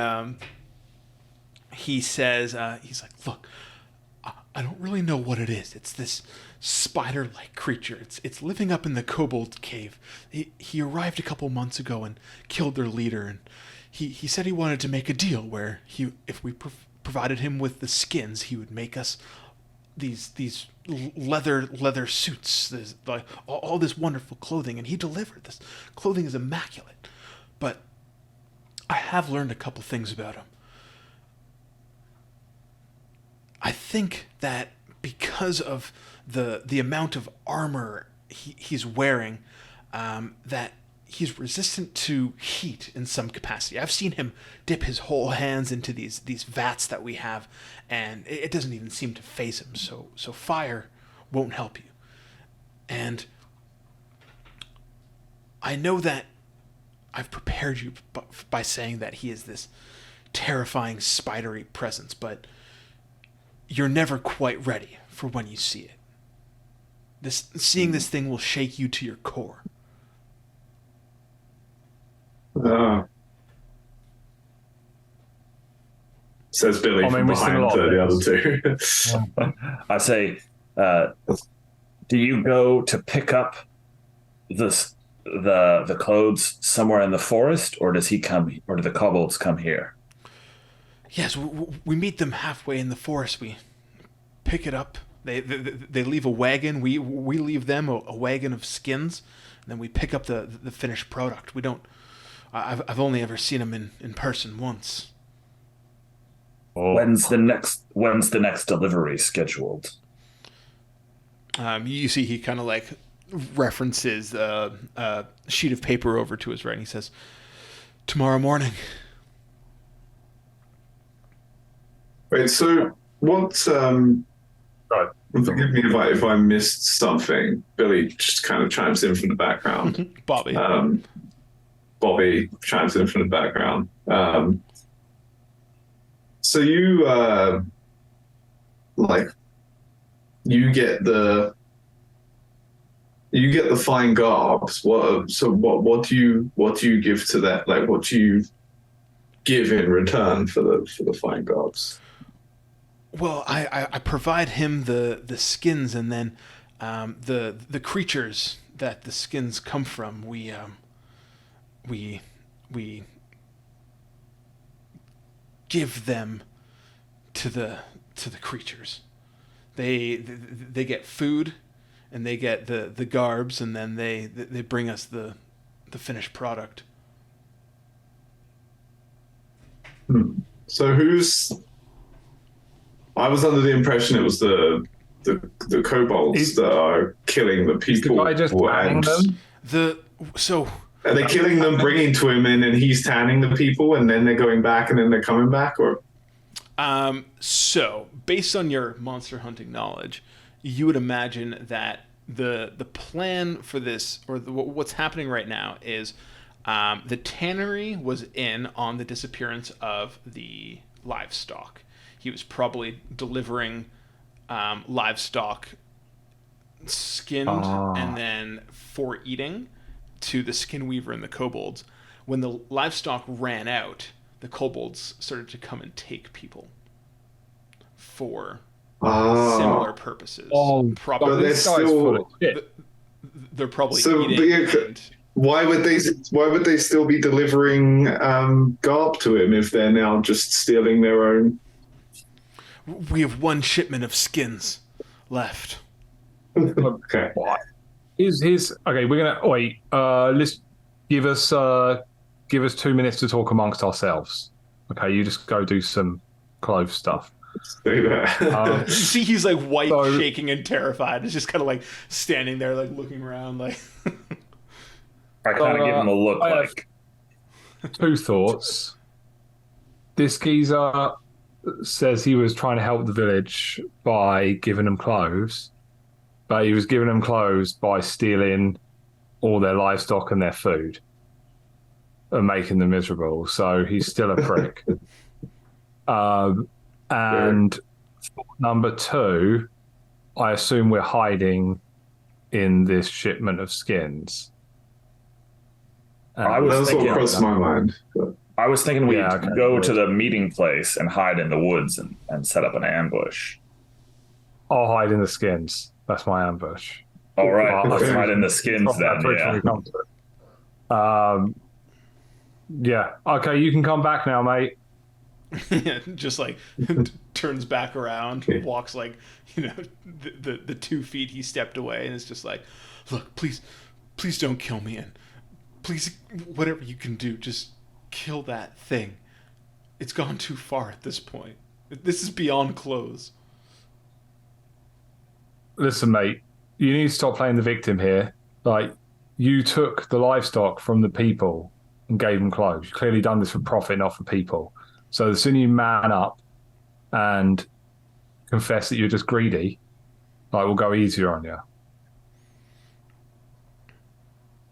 says, he's like, look, I don't really know what it is. It's this spider-like creature. It's living up in the kobold cave. He arrived a couple months ago and killed their leader. And he said he wanted to make a deal where if we provided him with the skins, he would make us these leather suits, all this wonderful clothing, and he delivered. This clothing is immaculate. But I have learned a couple things about him. I think that because of the amount of armor he's wearing, that he's resistant to heat in some capacity. I've seen him dip his whole hands into these vats that we have, and it doesn't even seem to faze him. So fire won't help you. And I know that I've prepared you by saying that he is this terrifying spidery presence, but you're never quite ready for when you see it. Seeing this thing will shake you to your core. Says Billy from behind the other two. I say, do you go to pick up the clothes somewhere in the forest, or does he come, or do the kobolds come here? Yes, we meet them halfway in the forest. We pick it up. They leave a wagon. We leave them a wagon of skins, and then we pick up the finished product. We don't. I've only ever seen them in person once. Oh. When's the next delivery scheduled? You see, he kind of like references a sheet of paper over to his right, and he says, "Tomorrow morning." Wait, so what? Forgive me if I missed something. Billy just kind of chimes in from the background. Bobby chimes in from the background. So you you get the fine garbs. What do you give to that? Like, what do you give in return for the fine garbs? Well, I provide him the skins, and then the creatures that the skins come from. We give them to the creatures. They get food, and they get the garbs, and then they bring us the finished product. So I was under the impression it was the kobolds that are killing the people. Is the guy just tanning them? Are they killing them, bringing to him, and then he's tanning the people, and then they're going back, and then they're coming back, or? So, based on your monster hunting knowledge, you would imagine that the plan for this, or what's happening right now, is the tannery was in on the disappearance of the livestock. He was probably delivering livestock skinned and then for eating to the Skinweaver and the kobolds. When the livestock ran out, the kobolds started to come and take people for similar purposes. Probably, but they're probably eating. Why would they still be delivering garb to him if they're now just stealing their own? We have one shipment of skins left. Okay. Okay, we're gonna wait. Let's give us 2 minutes to talk amongst ourselves. Okay, you just go do some clove stuff. Do that. You see, he's like white, shaking, and terrified. He's just kind of like standing there, like looking around, like. I kind of give him a look like. 2 thoughts. This geezer says he was trying to help the village by giving them clothes, but he was giving them clothes by stealing all their livestock and their food and making them miserable. So he's still a prick. And number 2, I assume we're hiding in this shipment of skins. That's what crossed my mind. I was thinking we'd go to the meeting place and hide in the woods and set up an ambush. I'll hide in the skins. That's my ambush. All right, let's hide in the skins then. Yeah. Okay, you can come back now, mate. Just like turns back around, walks like the 2 feet he stepped away, and it's just like, look, please don't kill me, and please, whatever you can do, just kill that thing. It's gone too far at this point. This is beyond clothes. Listen, mate, you need to stop playing the victim here. Like, you took the livestock from the people and gave them clothes. You've clearly done this for profit, not for people. So the sooner you man up and confess that you're just greedy, like, we'll go easier on you.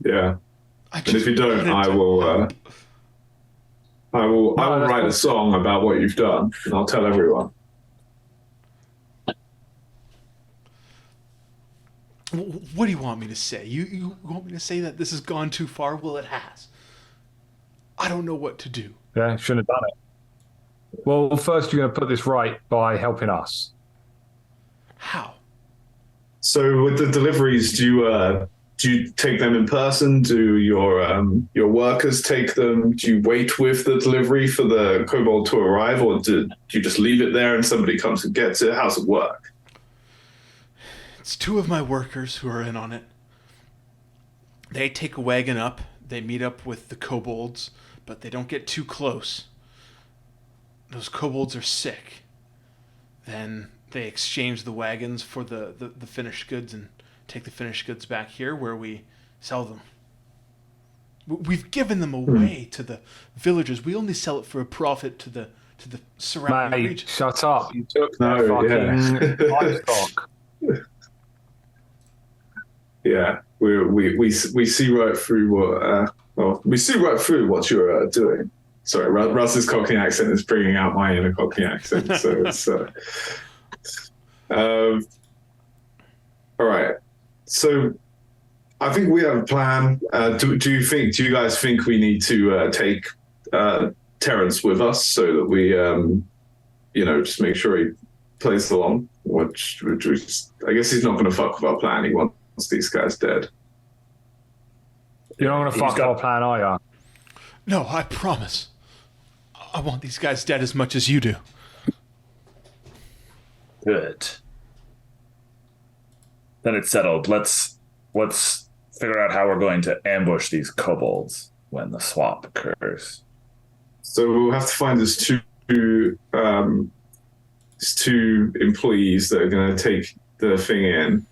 Yeah. And if you don't, I will write a song about what you've done, and I'll tell everyone. What do you want me to say? You want me to say that this has gone too far? Well, it has. I don't know what to do. Yeah, shouldn't have done it. Well, first you're going to put this right by helping us. How? So with the deliveries, do you take them in person? Do your workers take them? Do you wait with the delivery for the kobold to arrive, or do you just leave it there and somebody comes and gets it? How's it work? It's 2 of my workers who are in on it. They take a wagon up. They meet up with the kobolds, but they don't get too close. Those kobolds are sick. Then they exchange the wagons for the finished goods and take the finished goods back here where we sell them. We've given them away to the villagers. We only sell it for a profit to the surrounding region. Shut up. You took their fucking livestock. Yeah, we see right through what you're doing. Sorry, Russ's Cockney accent is bringing out my inner Cockney accent. So it's all right. So I think we have a plan. Do you guys think we need to take Terrence with us so that we just make sure he plays along? Which I guess he's not going to fuck with our plan. He wants these guys dead. You're not going to fuck our plan, are you? No, I promise. I want these guys dead as much as you do. Good. Then it's settled. Let's figure out how we're going to ambush these kobolds when the swap occurs. So we'll have to find these two employees that are going to take the thing in.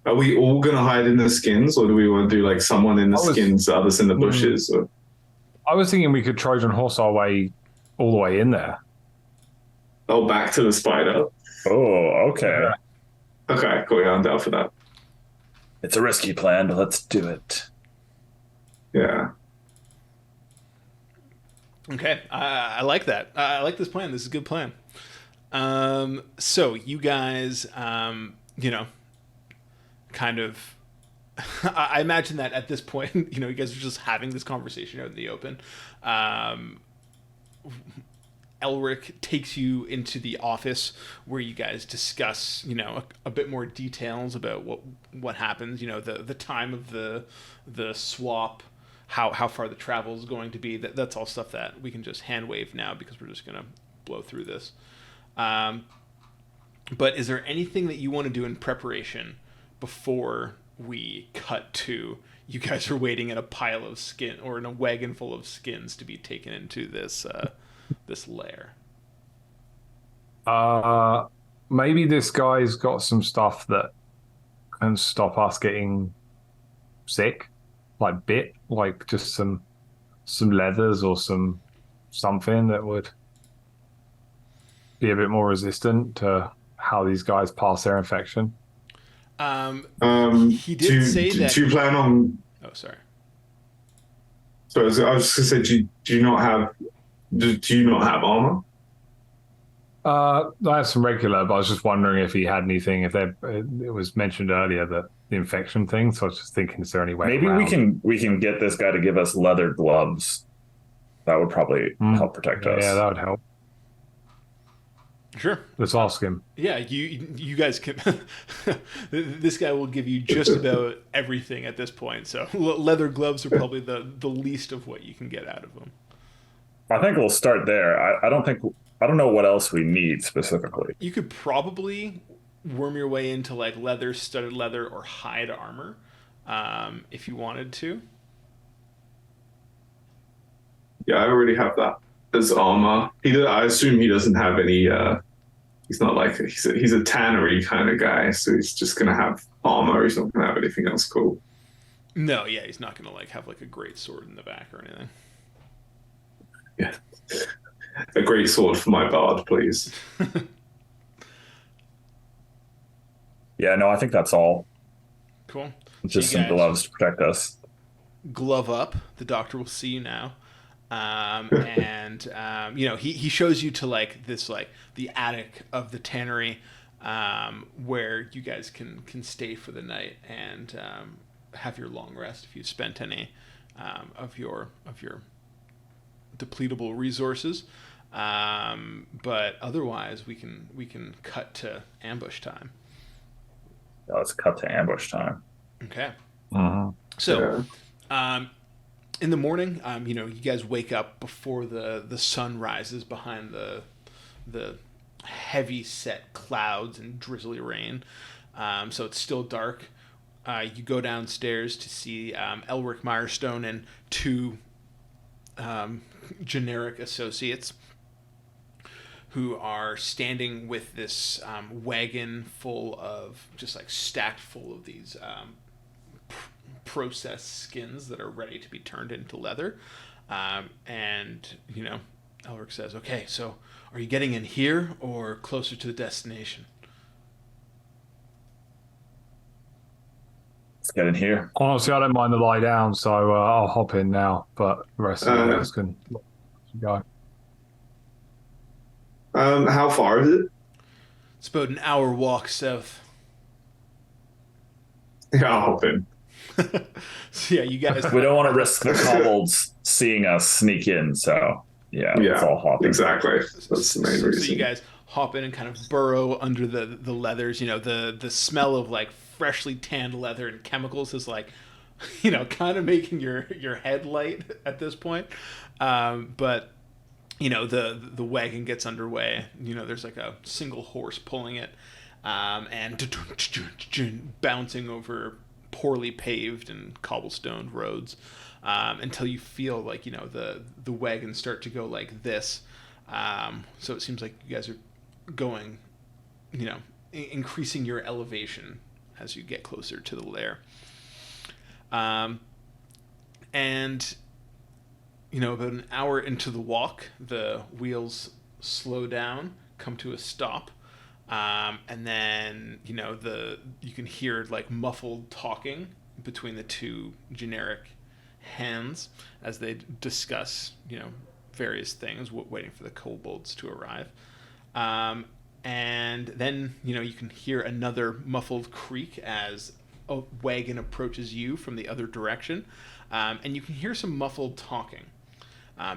Are we all going to hide in the skins, or do we want to do like someone in the skins, others in the bushes? Or? I was thinking we could Trojan horse our way all the way in there. Oh, back to the spider. Oh, okay. Yeah. Okay, cool. Yeah, I'm down for that. It's a risky plan, but let's do it. Yeah. Okay, I like that. I like this plan. This is a good plan. So you guys, kind of, I imagine that at this point, you guys are just having this conversation out in the open. Elric takes you into the office where you guys discuss, a bit more details about what happens, the time of the swap, how far the travel is going to be. That's all stuff that we can just hand wave now because we're just going to blow through this. But is there anything that you want to do in preparation before we cut to you guys are waiting in a pile of skin or in a wagon full of skins to be taken into this this lair? Maybe this guy's got some stuff that can stop us getting sick, like just some leathers or something that would be a bit more resistant to how these guys pass their infection. He did say that. Do you plan on? Oh, sorry. So I was just gonna say, do you not have armor? I have some regular, but I was just wondering if he had anything. It was mentioned earlier that the infection thing, so I was just thinking, is there any way? Maybe we can get this guy to give us leather gloves. That would probably help protect us. Yeah, that would help. Sure. Let's ask him. Yeah, you guys can. This guy will give you just about everything at this point. So leather gloves are probably the least of what you can get out of them. I think we'll start there. I don't know what else we need specifically. You could probably worm your way into like leather, studded leather, or hide armor, if you wanted to. Yeah, I already have that as armor. I assume he doesn't have any. He's not like he's a tannery kind of guy, so he's just gonna have armor. He's not gonna have anything else cool. No, yeah, he's not gonna have like a great sword in the back or anything. Yeah, a great sword for my bard, please. Yeah, no, I think that's all. Cool. Just some gloves to protect us. Glove up. The doctor will see you now. And he shows you to like this, like the attic of the tannery. where you guys can stay for the night and have your long rest if you've spent any of your depletable resources. But otherwise, we can cut to ambush time. Yeah, let's cut to ambush time. Okay. Uh-huh. So, in the morning, you guys wake up before the sun rises behind the heavy set clouds and drizzly rain. So it's still dark. You go downstairs to see Elric Mirestone and two generic associates who are standing with this wagon full of, just like stacked full of these processed skins that are ready to be turned into leather. And Elric says, okay, so are you getting in here or closer to the destination? Let's get in here. Honestly, I don't mind the lie down, so I'll hop in now, but the rest of the guys can go. How far is it? It's about an hour walk south. Yeah, I'll hop in. So yeah, you guys... We don't want to risk the kobolds seeing us sneak in, so let's all hop in. Exactly. That's the main reason. So you guys hop in and kind of burrow under the leathers. The smell of like freshly tanned leather and chemicals is like, kind of making your head light at this point. But the wagon gets underway. There's like a single horse pulling it, and bouncing over poorly paved and cobblestoned roads, until you feel like the wagon start to go like this. So it seems like you guys are going, increasing your elevation as you get closer to the lair. And about an hour into the walk, the wheels slow down, come to a stop, and then you can hear like muffled talking between the two generic hands as they discuss various things, waiting for the kobolds to arrive. And then you can hear another muffled creak as a wagon approaches you from the other direction, and you can hear some muffled talking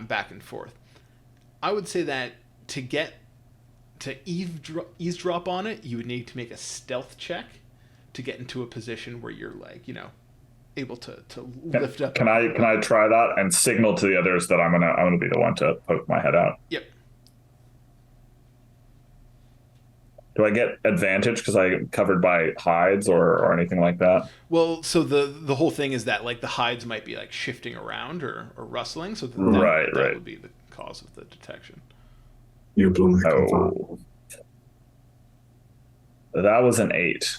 back and forth. I would say that to eavesdrop on it, you would need to make a stealth check to get into a position where you're like, able to lift up. Can I try that and signal to the others that I'm gonna be the one to poke my head out? Yep. Do I get advantage because I'm covered by hides or anything like that? Well, so the whole thing is that like the hides might be like shifting around or rustling, so that would be the cause of the detection. You blew my Oh, that was an 8.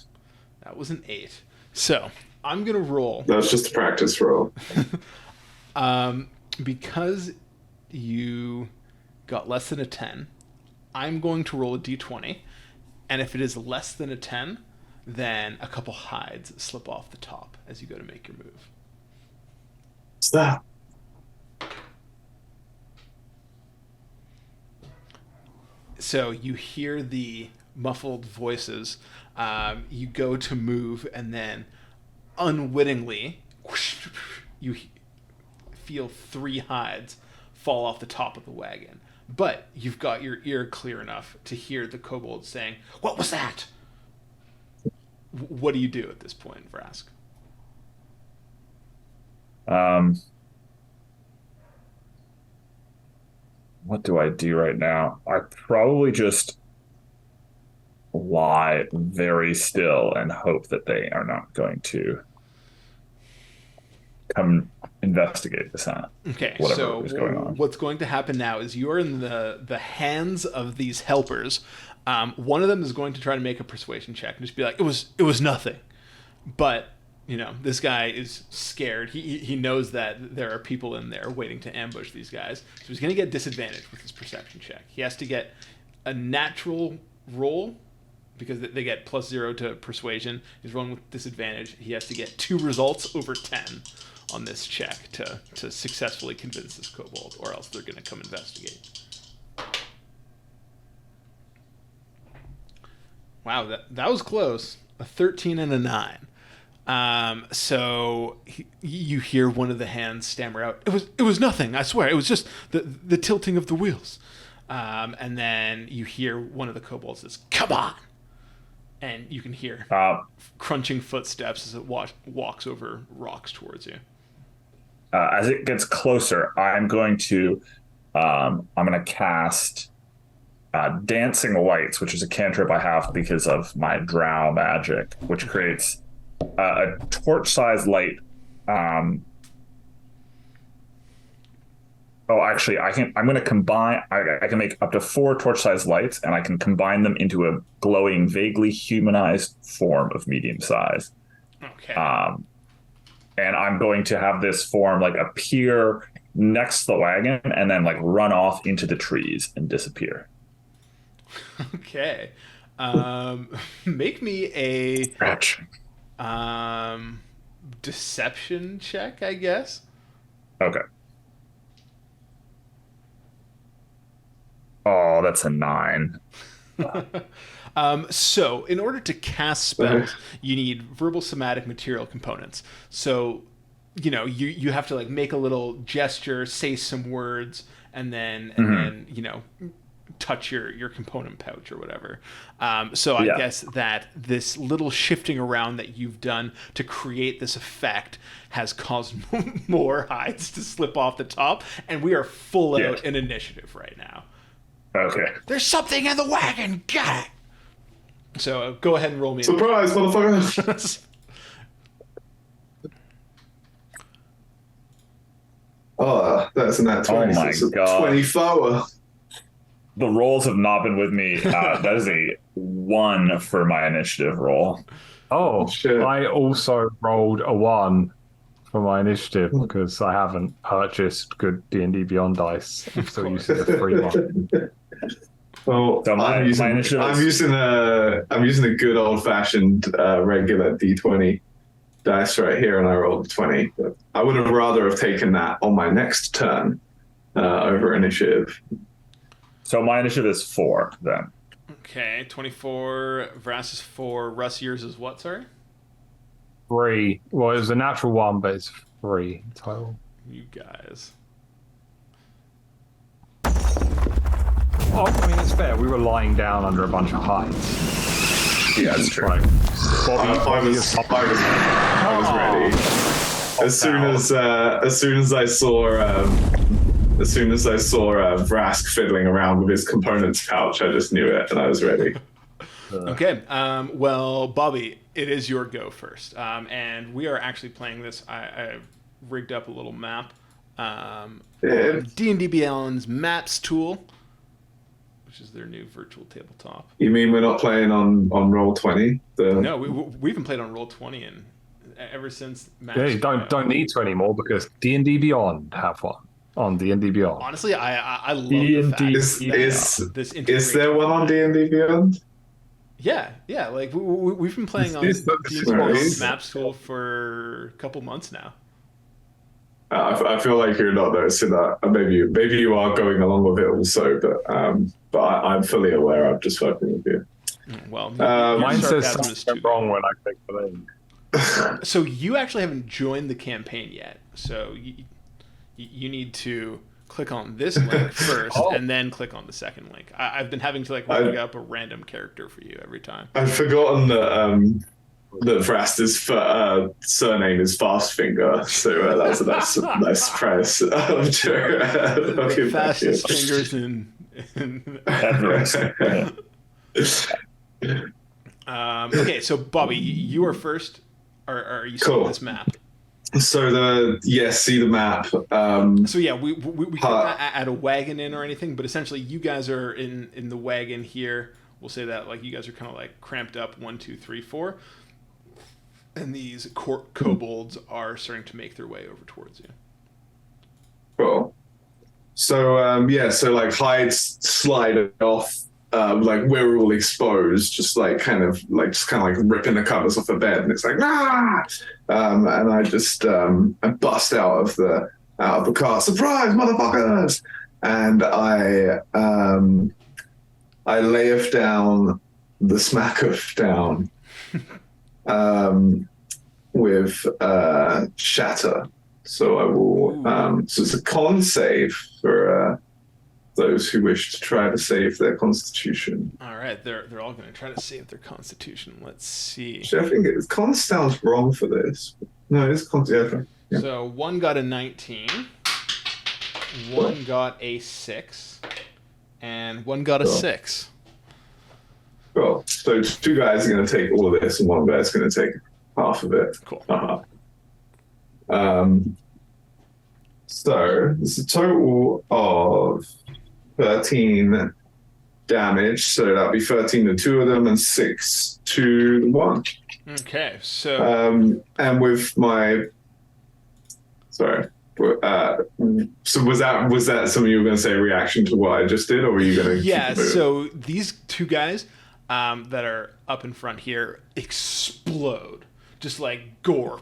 That was an 8. So I'm gonna roll. That was just a practice roll. Because you got less than a 10, I'm going to roll a d20. And if it is less than a 10, then a couple hides slip off the top as you go to make your move. Stop. So you hear the muffled voices. You go to move, and then unwittingly, whoosh, you feel 3 hides fall off the top of the wagon. But you've got your ear clear enough to hear the kobold saying, "What was that?" What do you do at this point, Vrask? What do I do right now? I probably just lie very still and hope that they are not going to come investigate this, Okay, whatever so is going on. What's going to happen now is you're in the hands of these helpers. One of them is going to try to make a persuasion check and just be like, it was nothing. But this guy is scared. He knows that there are people in there waiting to ambush these guys, so he's going to get disadvantage with his perception check. He has to get a natural roll because they get +0 to persuasion. He's rolling with disadvantage. He has to get 2 results over 10 on this check to successfully convince this kobold, or else they're going to come investigate. Wow, that was close. A 13 and a 9. So you hear one of the hands stammer out, "It was nothing. I swear. It was just the tilting of the wheels." And then you hear one of the kobolds says, "Come on!" And you can hear crunching footsteps as it walks over rocks towards you. As it gets closer, I'm going to cast Dancing Lights, which is a cantrip I have because of my drow magic, which creates a torch-sized light. I'm going to combine. I can make up to 4 torch-sized lights, and I can combine them into a glowing, vaguely humanized form of medium size. Okay. And I'm going to have this form like appear next to the wagon, and then like run off into the trees and disappear. Okay. Make me a deception check, I guess. Okay. Oh, that's a 9. So in order to cast spells, you need verbal somatic material components. So, you have to like make a little gesture, say some words, and then touch your component pouch or whatever. So I guess that this little shifting around that you've done to create this effect has caused more hides to slip off the top, and we are full out in initiative right now. Okay. There's something in the wagon. Got it. So go ahead and roll me. Surprise, motherfucker! Oh, that's a nat 20. Oh my god. 24. The rolls have not been with me. That is a 1 for my initiative roll. Oh, shit. I also rolled a 1 for my initiative because I haven't purchased good D&D Beyond dice. I'm still using the free one. Well, So my initiative I'm using a good old fashioned regular D20 dice right here, and I rolled a 20. But I would have rather have taken that on my next turn over initiative. So my initiative is 4 then. Okay, 24. Vrass is 4. Russ, yours is what? Sorry. 3. Well, it was a natural 1, but it's 3 total. You guys. Oh, I mean, it's fair. We were lying down under a bunch of hides. Yeah, that's true. Right. I was ready. As soon as I saw Vrask fiddling around with his components pouch, I just knew it, and I was ready. Okay. Well, Bobby, it is your go first. And we are actually playing this. I rigged up a little map. D&D Beyond's Maps tool, which is their new virtual tabletop. You mean we're not playing on Roll20? No, we haven't played on Roll20 ever since Maps. Yeah, you don't need to anymore because D&D Beyond have one on D&D Beyond. Honestly, I love D&D the fact is there one on D&D Beyond? Yeah. Like we've been playing on This D&D Beyond's Maps tool for a couple months now. I feel like you're not noticing that. Maybe you are going along with it also, but I'm fully aware. I'm just fucking with you. Well, mine says something wrong when I click the link. So you actually haven't joined the campaign yet. So you need to click on this link first, and then click on the second link. I've been having to rig up a random character for you every time. I've forgotten that Vrast's surname is Fastfinger, so that's a nice surprise. I'm sure. The fastest fingers in okay, so Bobby, you are first. Are you seeing this map? So see the map. So yeah, we can't add a wagon in or anything, but essentially you guys are in the wagon here. We'll say that you guys are kind of cramped up 1, 2, 3, 4. And these kobolds are starting to make their way over towards you. Cool. So hides slide off. We're all exposed, just kind of ripping the covers off the bed, and it's nah. And I just I bust out of the car. Surprise, motherfuckers! And I lay down the smack of down with shatter. So I will. So it's a con save for those who wish to try to save their constitution. All right, they're all going to try to save their constitution. Let's see. Actually, I think con sounds wrong for this. No, it's con. Yeah. So one got a 19, one got a 6, and one got a 6. Cool. So 2 guys are going to take all of this, and 1 guy's going to take half of it. Cool. So it's a total of 13 damage. So that'll be 13 to 2 of them and 6 to 1. Okay, so and with my so was that something you were going to say reaction to what I just did, or were you going to? Yeah. So these 2 guys that are up in front here explode, just like gore,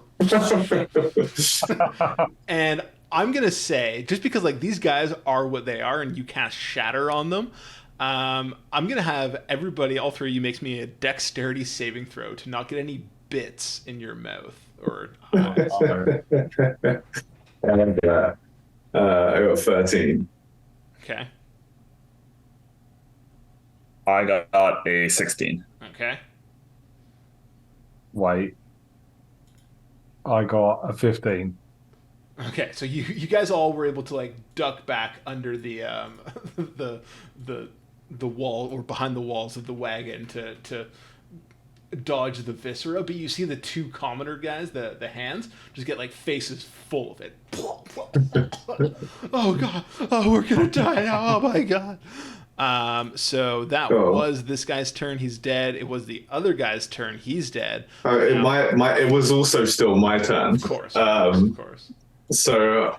and I'm gonna say, just because like these guys are what they are, and you cast shatter on them, I'm gonna have everybody, all 3 of you, makes me a dexterity saving throw to not get any bits in your mouth or eyes. And I got 13. Okay. I got a 16. Okay. Wait. I got a 15. Okay, so you guys all were able to like duck back under the the wall or behind the walls of the wagon to dodge the viscera, but you see the 2 commoner guys, the hands, just get like faces full of it. Oh god! Oh, we're gonna die now! Oh my god! So that was this guy's turn. He's dead. It was the other guy's turn. He's dead. It was also still my turn. Of course. Of course. So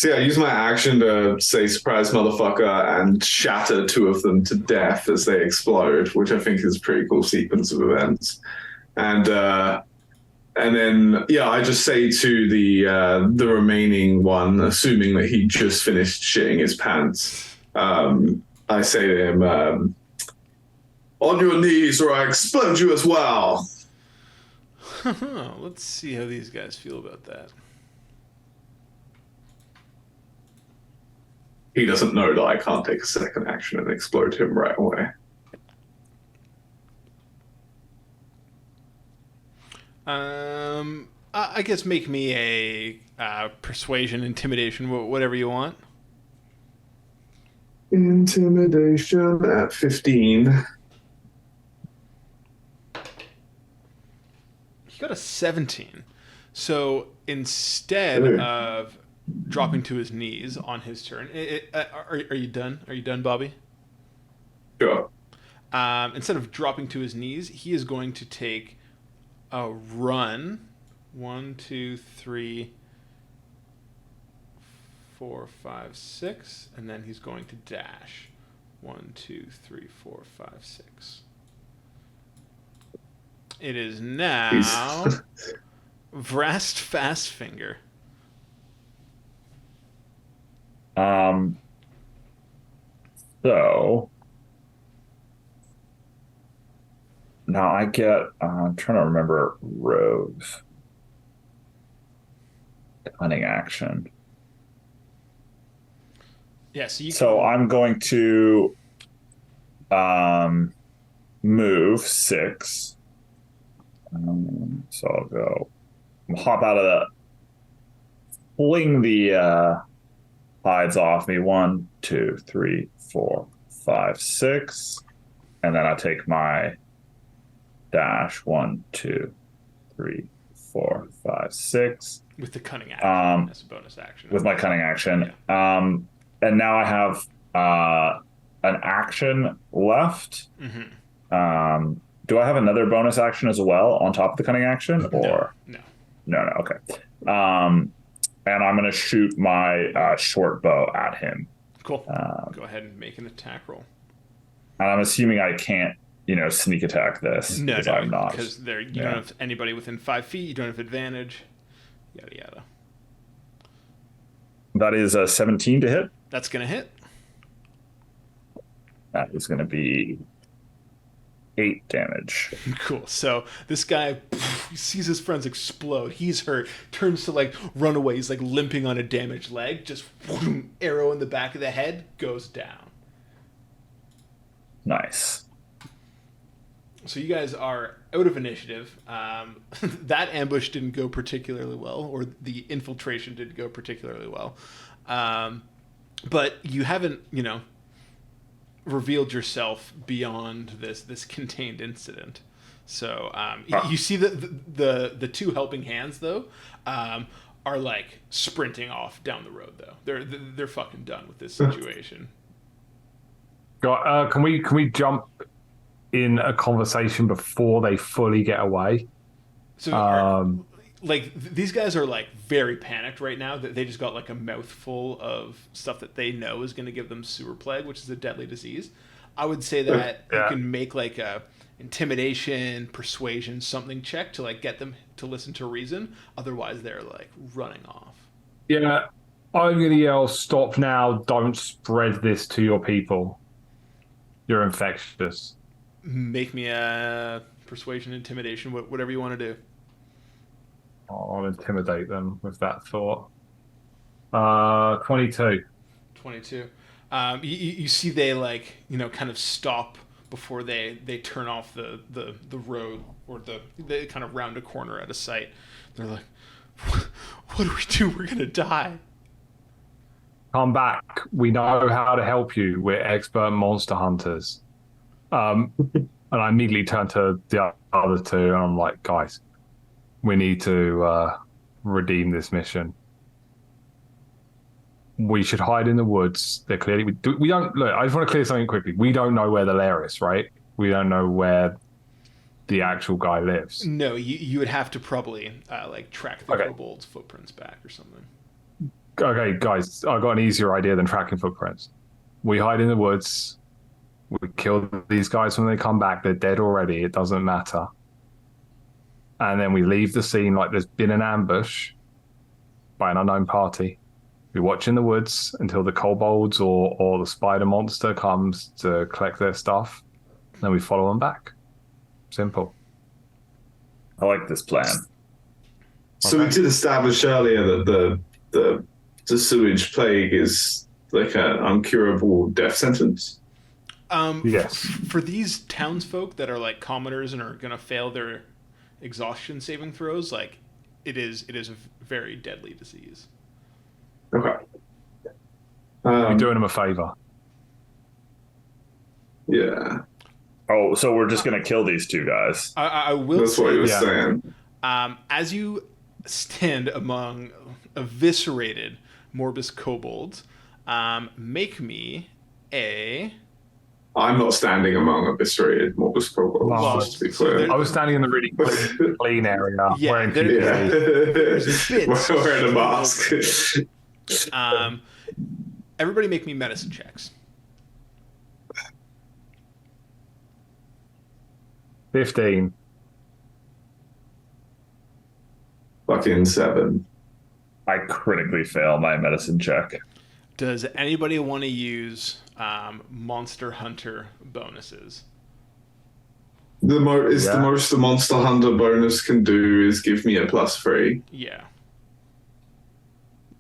yeah, I use my action to say surprise motherfucker and shatter 2 of them to death as they explode, which I think is a pretty cool sequence of events. And then I just say to the remaining one, assuming that he just finished shitting his pants, I say to him, on your knees or I explode you as well. Let's see how these guys feel about that. He doesn't know that I can't take a second action and explode him right away. I guess make me a persuasion, intimidation, whatever you want. Intimidation at 15. He got a 17. So instead of dropping to his knees on his turn, are you done? Are you done, Bobby? Sure. Instead of dropping to his knees, he is going to take a run. 1, 2, 3, 4, 5, 6, and then he's going to dash. 1, 2, 3, 4, 5, 6. It is now Vrast Fastfinger. So now I get, I'm trying to remember Rogue's cunning action. Yeah, so I'm going to move 6. So I'll go hop out of the, fling the hides off me. 1, 2, 3, 4, 5, 6, and then I take my dash. 1, 2, 3, 4, 5, 6 with the cunning action as a bonus action. With my cunning action, and now I have an action left. Mm-hmm. Do I have another bonus action as well on top of the cunning action, or no? Okay. And I'm going to shoot my short bow at him. Cool. Go ahead and make an attack roll. And I'm assuming I can't, sneak attack this. No, I'm not. Because you don't have anybody within 5 feet. You don't have advantage. Yada yada. That is a 17 to hit. That's going to hit. That is going to be 8 damage. Cool. So this guy sees his friends explode. He's hurt. Turns to like run away. He's like limping on a damaged leg. Just whoom, arrow in the back of the head. Goes down. Nice. So you guys are out of initiative. That ambush didn't go particularly well, or the infiltration didn't go particularly well. But you haven't, revealed yourself beyond this contained incident. So you see the two helping hands though are like sprinting off down the road though. They're fucking done with this situation. Can we jump in a conversation before they fully get away? So these guys are like very panicked right now that they just got like a mouthful of stuff that they know is going to give them sewer plague, which is a deadly disease. I would say that you can make like a intimidation, persuasion, something check to like get them to listen to reason. Otherwise they're like running off. Yeah, I'm going to yell, "Stop now, don't spread this to your people. You're infectious." Make me a persuasion, intimidation, whatever you want to do. I'll intimidate them with that thought. 22. 22. You see they like, kind of stop before they turn off the road, or they kind of round a corner at a sight. They're like, what do we do? We're going to die. Come back. We know how to help you. We're expert monster hunters. And I immediately turn to the other two and I'm like, guys, we need to redeem this mission. We should hide in the woods. They're clearly we don't look. I just want to clear something quickly. We don't know where the lair is, right? We don't know where the actual guy lives. No, you would have to probably track the kobold's footprints back or something. Okay, guys, I got an easier idea than tracking footprints. We hide in the woods. We kill these guys when they come back. They're dead already. It doesn't matter. And then we leave the scene like there's been an ambush by an unknown party. We watch in the woods until the kobolds or the spider monster comes to collect their stuff. Then we follow them back. Simple. I like this plan. So we did establish earlier that the sewage plague is like an uncurable death sentence. Yes. For these townsfolk that are like commoners and are going to fail their exhaustion saving throws, like it is a very deadly disease. Okay. You're doing them a favor. Yeah. Oh, so we're just going to kill these two guys. I will That's say, what he was saying. As you stand among eviscerated Morbus kobolds, make me a... I'm not standing among eviscerated Morbus kobolds, just to be clear. I was standing in the really clean area, wearing PPE. Wearing a mask. Everybody make me medicine checks. 15. Fucking 7. I critically fail my medicine check. Does anybody want to use Monster Hunter bonuses? The most the Monster Hunter bonus can do is give me a +3. Yeah.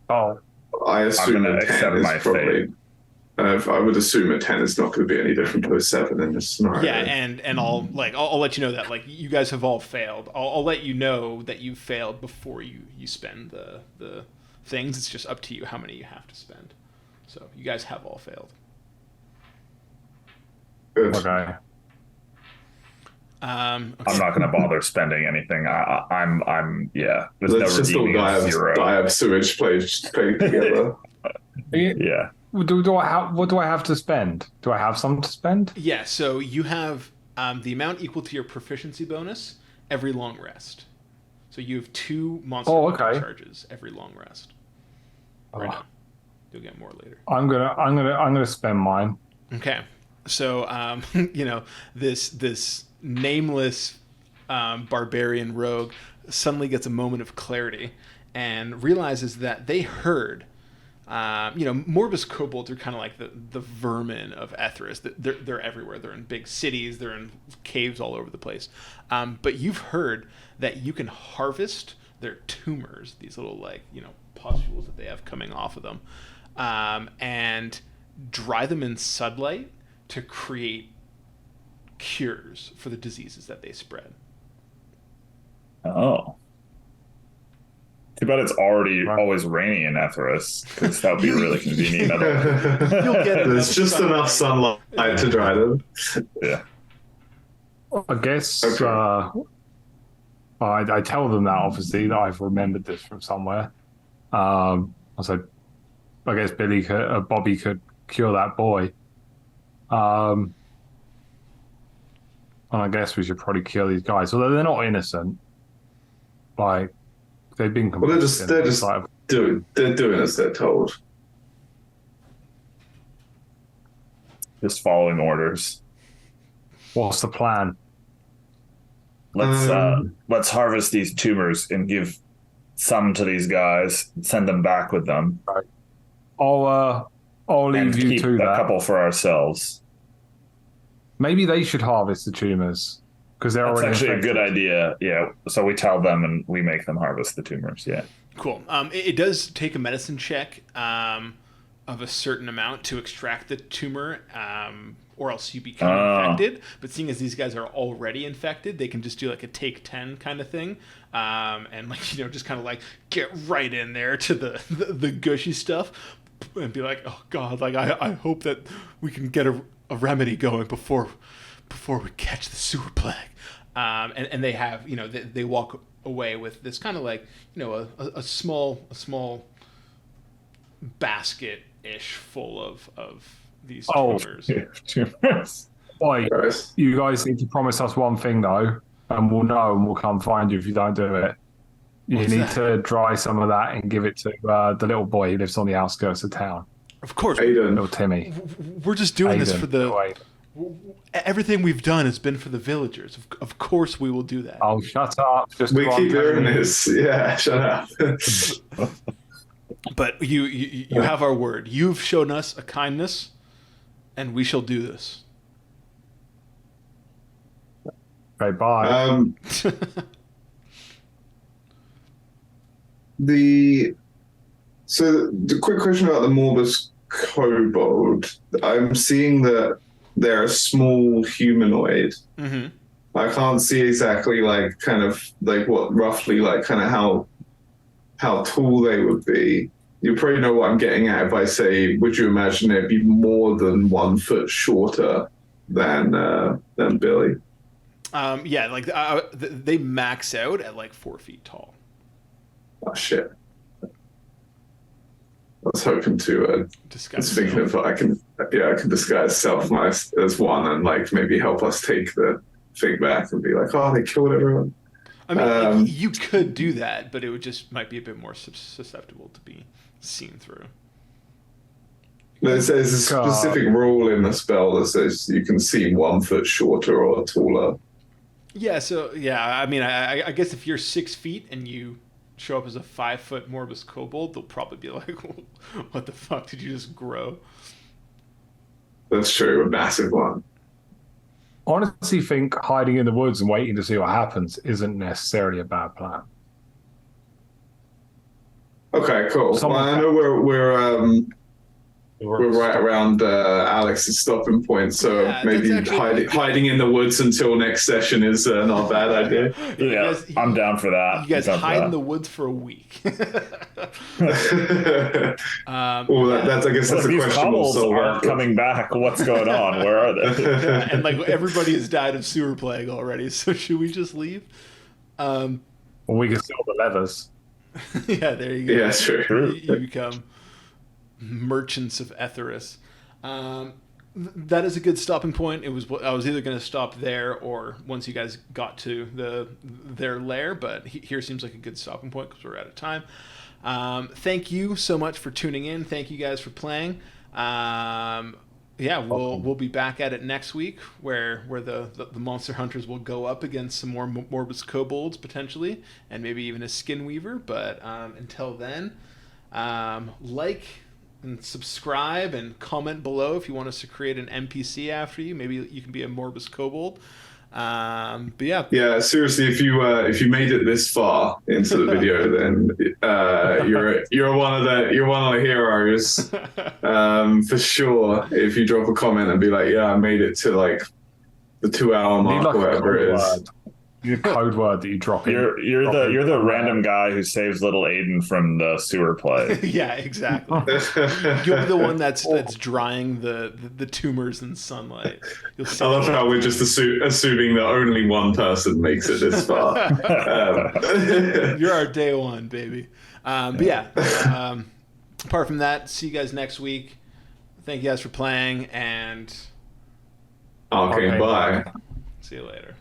Oh. I assume I'm gonna a 10 accept is my probably... I would assume a 10 is not going to be any different to a 7 in this scenario. Yeah, and I'll let you know that you guys have all failed. I'll let you know that you've failed before you spend the things. It's just up to you how many you have to spend. So you guys have all failed. Good. Okay. I'm not going to bother spending anything. I'm yeah. Let's just all die of sewage plague together. Yeah. What do I have to spend? Do I have some to spend? Yeah, so you have the amount equal to your proficiency bonus every long rest. So you have 2 monster charges every long rest. Right now. You'll get more later. I'm gonna spend mine. Okay. So this nameless barbarian rogue suddenly gets a moment of clarity and realizes that they heard Morbus kobolds are kind of like the vermin of Etharis. They're everywhere. They're in big cities. They're in caves all over the place. But you've heard that you can harvest their tumors, these little pustules that they have coming off of them, and dry them in sunlight to create cures for the diseases that they spread. Oh. Too bad it's already always raining in Etharis, because that would be really convenient. You'll get There's just enough sunlight to dry them. Yeah. I guess Okay. I tell them that, obviously, that I've remembered this from somewhere. I said, I guess Bobby could cure that boy. And I guess we should probably cure these guys, although they're not innocent. Like, they've been Well, they're just doing as they're told. Just following orders. What's the plan? Let's harvest these tumors and give some to these guys, send them back with them. Right. I'll leave and you keep to a that. couple for ourselves. Maybe they should harvest the tumors because they're That's already actually infected. a good idea. Yeah. So we tell them and we make them harvest the tumors. Yeah. Cool. It does take a medicine check of a certain amount to extract the tumor, or else you become infected. But seeing as these guys are already infected, they can just do like a take 10 kind of thing, and just kind of like get right in there to the gushy stuff, and be like, oh god, like I hope that we can get a remedy going before we catch the sewer plague. And they have they walk away with this kind of like a small basket-ish full of these tumors. Tumors. Boy, Guys. you guys need to promise us one thing though, and we'll know and we'll come find you if you don't do it. You What's need that? to dry some of that and give it to the little boy who lives on the outskirts of town. Of course, Aiden. Little Timmy. we're just doing this Aiden. for the. Oh, Aiden. Everything we've done has been for the villagers. Of course, we will do that. Oh, shut up. Just We go on, keep hearing Tony. this. Yeah, shut up. But you have our word. You've shown us a kindness, and we shall do this. Okay, bye. So the quick question about the Morbus kobold. I'm seeing that they're a small humanoid. Mm-hmm. I can't see exactly how tall they would be. You probably know what I'm getting at if I say, would you imagine they'd be more than 1 foot shorter than Billy? They max out at like 4 feet tall. Oh shit! I was hoping to Disgusting. speaking of, I can disguise self as one and like maybe help us take the thing back and be like, oh, they killed everyone. I mean, you could do that, but it would just might be a bit more susceptible to be seen through. There's a specific rule in the spell that says you can see 1 foot shorter or taller. Yeah. So yeah, I mean, I guess if you're 6 feet and you show up as a 5 foot Morbus kobold, they'll probably be like, "What the fuck did you just grow?" That's true, a massive one. Honestly, think hiding in the woods and waiting to see what happens isn't necessarily a bad plan. Okay, cool. Well, I know we're right around Alex's stopping point, so Yeah, maybe that's actually- hiding in the woods until next session is not a bad idea. Yeah, I'm down for that. You guys I'm down for hide in that. the woods for a week. Well, that's I guess that's a These questionable cobbles aren't coming back. What's going on? Where are they? and like everybody has died of sewer plague already, so should we just leave? Well, we can steal the leathers. Yeah, there you go. Yeah, sure. You become merchants of Etharis. That is a good stopping point. I was either going to stop there or once you guys got to their lair, but here seems like a good stopping point because we're out of time. Thank you so much for tuning in. Thank you guys for playing. We'll be back at it next week where the monster hunters will go up against some more Morbus kobolds potentially, and maybe even a Skinweaver. But until then, like And subscribe and comment below if you want us to create an NPC after you. Maybe you can be a Morbus Kobold. But yeah, seriously, if you made it this far into the video, then you're one of the heroes for sure. If you drop a comment and be like, yeah, I made it to like the 2-hour mark or whatever it is. Your code word that you drop in. You're the random guy who saves little Aiden from the sewer plague. Yeah, exactly. You'll be the one that's drying the tumors in sunlight. I love how we're just assuming that only one person makes it this far. You're our day one, baby. But yeah, apart from that, see you guys next week. Thank you guys for playing, and okay, bye. See you later.